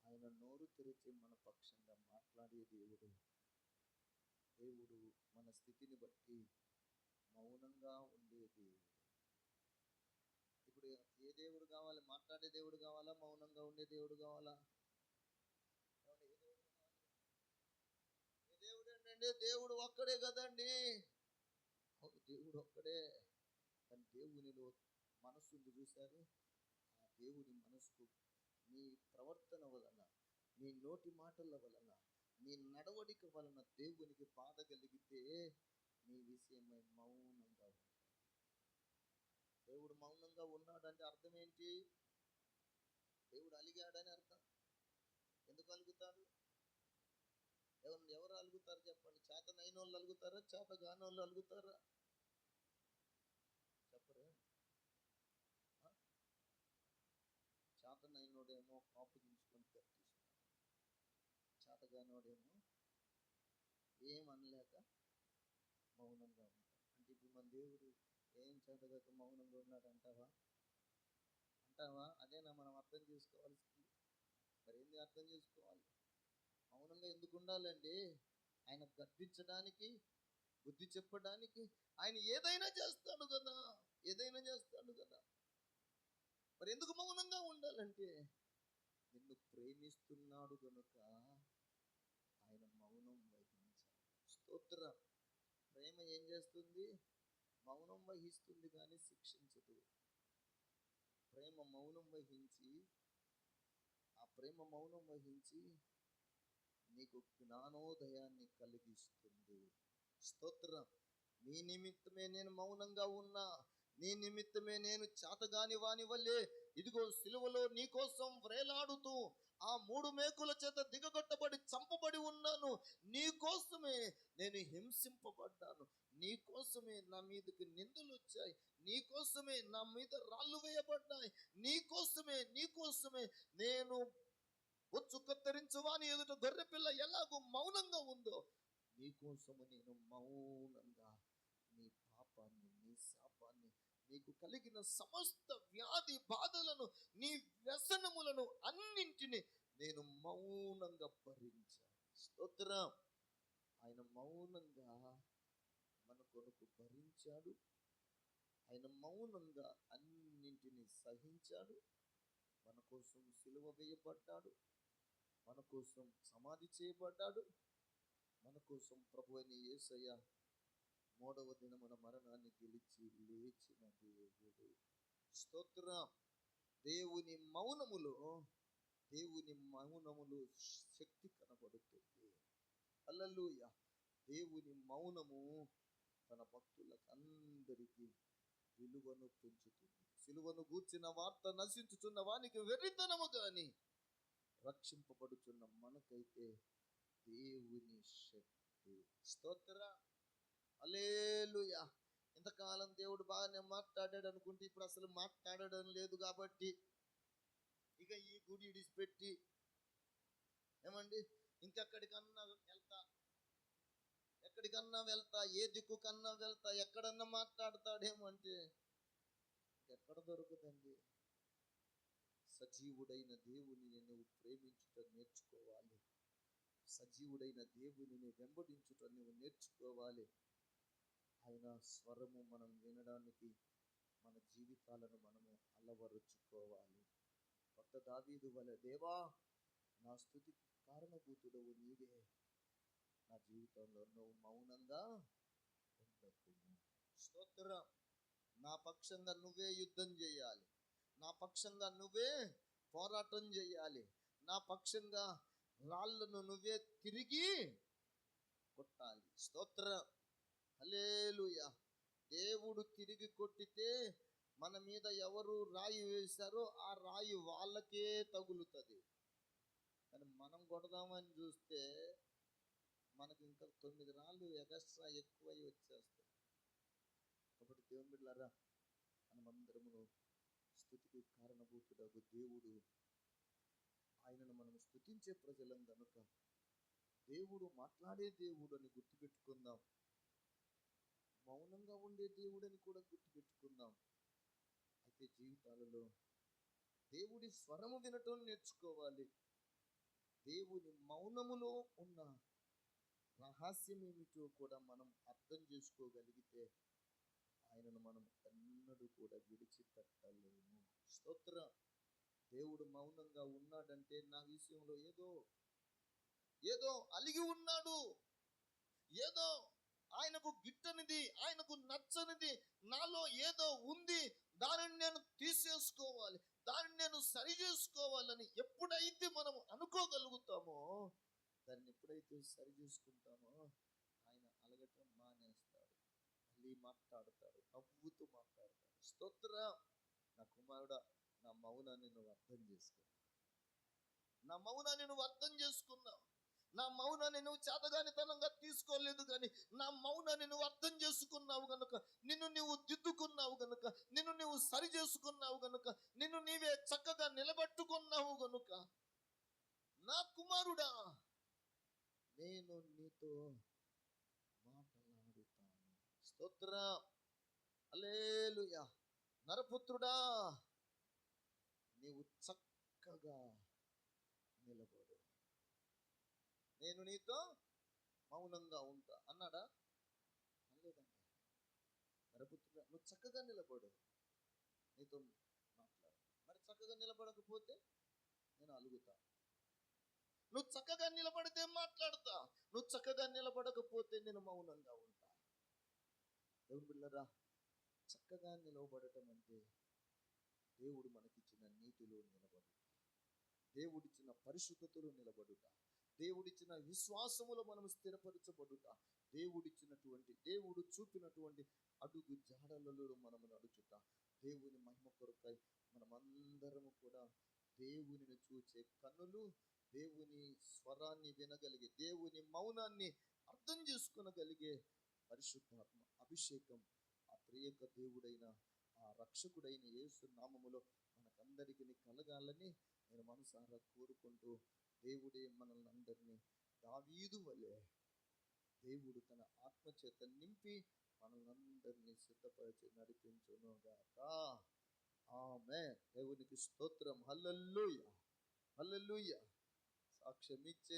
ఆయన నోరు తెరిచి మన పక్షంగా మాట్లాడే దేవుడు. మన స్థితిని బట్టి మౌనంగా ఉండే దేవుడు. ఇప్పుడు ఏ దేవుడు కావాలి? మాట్లాడే దేవుడు కావాలా? మౌనంగా ఉండే దేవుడు కావాలా? ఏ దేవుడు కావాలి? ఏ దేవుడు ఏంటండి? దేవుడు ఒక్కడే కదండి. అవును, దేవుడు ఒక్కడే. కానీ దేవునిలో మనసు ఉంది, చూశారు? ఆ దేవుని మనసుకు నీ ప్రవర్తన వలన, నీ నోటి మాటల వలన, నీ నడవడిక వలన దేవునికి బాధ కలిగితే నీ విషయమై మౌనంగా ఉంటాడు. దేవుడు మౌనంగా ఉన్నాడంటే అర్థం ఏంటి? దేవుడు అలిగాడని అర్థం. ఎందుకు అలుగుతాడు? ఎవరు అలుగుతారు చెప్పండి? చేతనైన వాళ్ళు అలుగుతారా? చేత కాని వాళ్ళు అలుగుతారా? చెప్పరే. చేతనైనోడేమో కోపగించుకొని గర్తిస్తాడు, చేతగానోడేమో ఏమనలేక మౌనంగా ఉంటాడు. అంటే ఇప్పుడు మన దేవుడు ఏం చేతగాక మౌనంగా ఉన్నాడు అంటావా? అదేనా మనం అర్థం చేసుకోవాల్సింది? మరి ఏంది అర్థం చేసుకోవాలి? మౌనంగా ఎందుకు ఉండాలండి? ఆయన గద్దించడానికి, బుద్ధి చెప్పడానికి ఆయన ఏదైనా చేస్తాడు కదా, మరి ఎందుకు మౌనంగా ఉండాలంటే నిన్ను ప్రేమిస్తున్నాడు గనుక ఆయన మౌనం వహించాలి. స్తోత్రం. ప్రేమ ఏం చేస్తుంది? మౌనం వహిస్తుంది కానీ శిక్షించదు. ప్రేమ మౌనం వహించి నీకు జ్ఞానోదయాన్ని కలిగిస్తుంది. స్తోత్రం. నీ నిమిత్తమే నేను మౌనంగా ఉన్నా, నీ నిమిత్తమే నేను చాతగాని వాని వల్లే ఇదిగో సిలువలో నీ కోసం వ్రేలాడుతూ ఆ 3 మేకుల చేత దిగగొట్టబడి చంపబడి ఉన్నాను. నీ కోసమే నేను హింసింపబడ్డాను. నీ కోసమే నా మీదకి నిందలు వచ్చాయి. నీ కోసమే నా మీద రాళ్ళు వేయబడ్డాయి. నీ కోసమే నేను బొచ్చు కత్తిరించు వాని ఎదుట గొర్రెపిల్ల ఎలాగో మౌనంగా ఉందో, నీ కోసము నేను మౌనంగా నీ పాపాన్ని, నీ శాపాన్ని, నీకు కలిగిన సమస్త వ్యాధి బాధలను, నీ వ్యసనములను అన్నింటినీ నేను మౌనంగా భరించాను. స్తోత్రం. ఆయన మౌనంగా మన కొరకు భరించాడు. ఆయన మౌనంగా అన్నింటినీ సహించాడు. మన కోసం సిలువ వేయబడ్డాడు. మన కోసం సమాధి చేయబడ్డాడు. మన కోసం ప్రభువైన యేసయ్య 3వ దినమున మరణాన్ని గెలిచి లేచిన దేవుడు. స్తోత్రం. దేవుని మౌనములో శక్తి కనబడుతుంది. హల్లెలూయా. దేవుని మౌనము తన భక్తులకు అందరికీ విలువను పెంచుతుంది. సిలువను గూర్చిన వార్త నశించుచున్న వానికి వెర్రితనము గాని, రక్షింపబడుచున్న మనకైతే దేవుని శక్తి. స్తోత్ర. హల్లెలూయా. ఇంతకాలం దేవుడు బాగానే మాట్లాడాడు అనుకుంటే ఇప్పుడు అసలు మాట్లాడడం లేదు. కాబట్టి ఇక ఈ గుడి ఇడిచిపెట్టి ఏమండి ఇంకెక్కడికన్నా వెళ్తా, ఏ దిక్కు కన్నా వెళ్తా, ఎక్కడన్నా మాట్లాడతాడేమంటే ఎక్కడ దొరుకుతుంది? సజీవుడైన దేవునిని నువ్వు ప్రేమించుట నేర్చుకోవాలి. సజీవుడైన దేవునిని వెంబడించుట నువ్వు నేర్చుకోవాలి. ఆయన స్వరము మనం వినడానికి మన జీవితాలను మనము అలవరుచుకోవాలి. కొత్త దావీదు వలె, దేవా నా స్తుతికి కారణభూతుడవు నీవే, నా జీవితంలో నువ్వు మౌనంగా ఉండకుము. స్తోత్రం. నా పక్షంగా నువ్వే యుద్ధం చేయాలి. నా పక్షంగా నువ్వే పోరాటం చేయాలి. నా పక్షంగా రాళ్లను నువ్వే తిరిగి కొట్టాలి. స్తోత్రం. హల్లెలూయా. దేవుడు తిరిగి కొట్టితే మన మీద ఎవరు రాయి వేశారో ఆ రాయి వాళ్ళకే తగులుతుంది. కానీ మనం కొడదామని చూస్తే మనకి ఇంకా 9 రాళ్ళు ఎక్స్ట్రా ఎక్కువై వచ్చేస్తాయి. కాబట్టి దేవుని బిడ్డలారా, మనమందరమును స్తుతికి కారణభూతుడగు దేవుడు, ఆయనను మనం స్తుతించే ప్రజలం గనుక దేవుడు మాట్లాడే దేవుడు అని గుర్తుపెట్టుకుందాం. మౌనంగా ఉండే దేవుడని కూడా గుర్తుపెట్టుకుందాం. అయితే జీవితాలలో దేవుడి స్వరము వినటం నేర్చుకోవాలి. దేవుని మౌనములో ఉన్న రహస్యం ఏమిటో కూడా మనం అర్థం చేసుకోగలిగితే ఆయనను మనం ఎన్నడూ కూడా విడిచిపెట్టలేము. స్తోత్రం. దేవుడు మౌనంగా ఉన్నాడంటే నా విషయంలో ఏదో అలిగి ఉన్నాడు, ఏదో ఆయనకు గిట్టనిది, ఆయనకు నచ్చనిది నాలో ఏదో ఉంది, దానిని నేను తీసేసుకోవాలి, దానిని నేను సరి చేసుకోవాలని ఎప్పుడైతే మనం అనుకోగలుగుతామో, దాన్ని ఎప్పుడైతే సరి చేసుకుంటామో ఆయన అలగటం మానేస్తాడు. మళ్ళీ మాట్లాడతాడు, నవ్వుతూ మాట్లాడతాడు. స్తోత్రం. నా కుమారుడా, నా మౌనాన్ని నువ్వు అర్థం చేసుకున్నావు. నా మౌనాన్ని నువ్వు అర్థం చేసుకున్నావు. నా మౌనాన్ని నువ్వు చేతగానితనంగా తీసుకోలేదు, కానీ నా మౌనాన్ని నువ్వు అర్థం చేసుకున్నావు గనుక, నిన్ను నీవు దిద్దుకున్నావు గనుక, నిన్ను నీవు సరి చేసుకున్నావు గనుక, నిన్ను నీవే చక్కగా నిలబెట్టుకున్నావు గనుక, నా కుమారుడా నేను నీతో మాట్లాడుతాను. స్తోత్రం. హల్లెలూయా. నరపుత్రుడా నీవు చక్కగా నిలబడు, నేను నీతో మౌనంగా ఉంటా అన్నాడా? అనలేదండి. నరపుత్రుడా నువ్వు చక్కగా నిలబడు, నీతో మాట్లాడు. మరి చక్కగా నిలబడకపోతే నేను అలుగుతా. నువ్వు చక్కగా నిలబడితే మాట్లాడతా, నువ్వు చక్కగా నిలబడకపోతే నేను మౌనంగా ఉంటా. దేవుని బిడ్డలారా, చక్కగా నిలవబడటం అంటే దేవుడు మనకిచ్చిన నీతిలో నిలబడుట, దేవుడిచ్చిన పరిశుద్ధతలో నిలబడుట, దేవుడిచ్చిన విశ్వాసములో మనం స్థిరపరచబడుట, దేవుడు చూపినటువంటి అడుగు జాడలలో మనం నడుచుట, దేవుని మహిమ కొరకై మనమందరము కూడా దేవునిని చూచే కన్నులు, దేవుని స్వరాన్ని వినగలిగే, దేవుని మౌనాన్ని అర్థం చేసుకునగలిగే పరిశుద్ధాత్మ అభిషేకం ఆ త్రియక దేవుడైన ఆ రక్షకుడైన యేసు నామములో మనకందరికీ కలగాలని నేను మనసారా కోరుకుంటూ, దేవుడే మనల్ని అందరినీ దావీదు వలె దేవుడు తన ఆత్మ చేత నింపి మనల్ని అందరినీ సిద్ధపరిచి నడిపించునుగాక. ఆమేన్. దేవునికి స్తోత్రం. హల్లెలూయా, హల్లెలూయా. సాక్ష్యం ఇచ్చే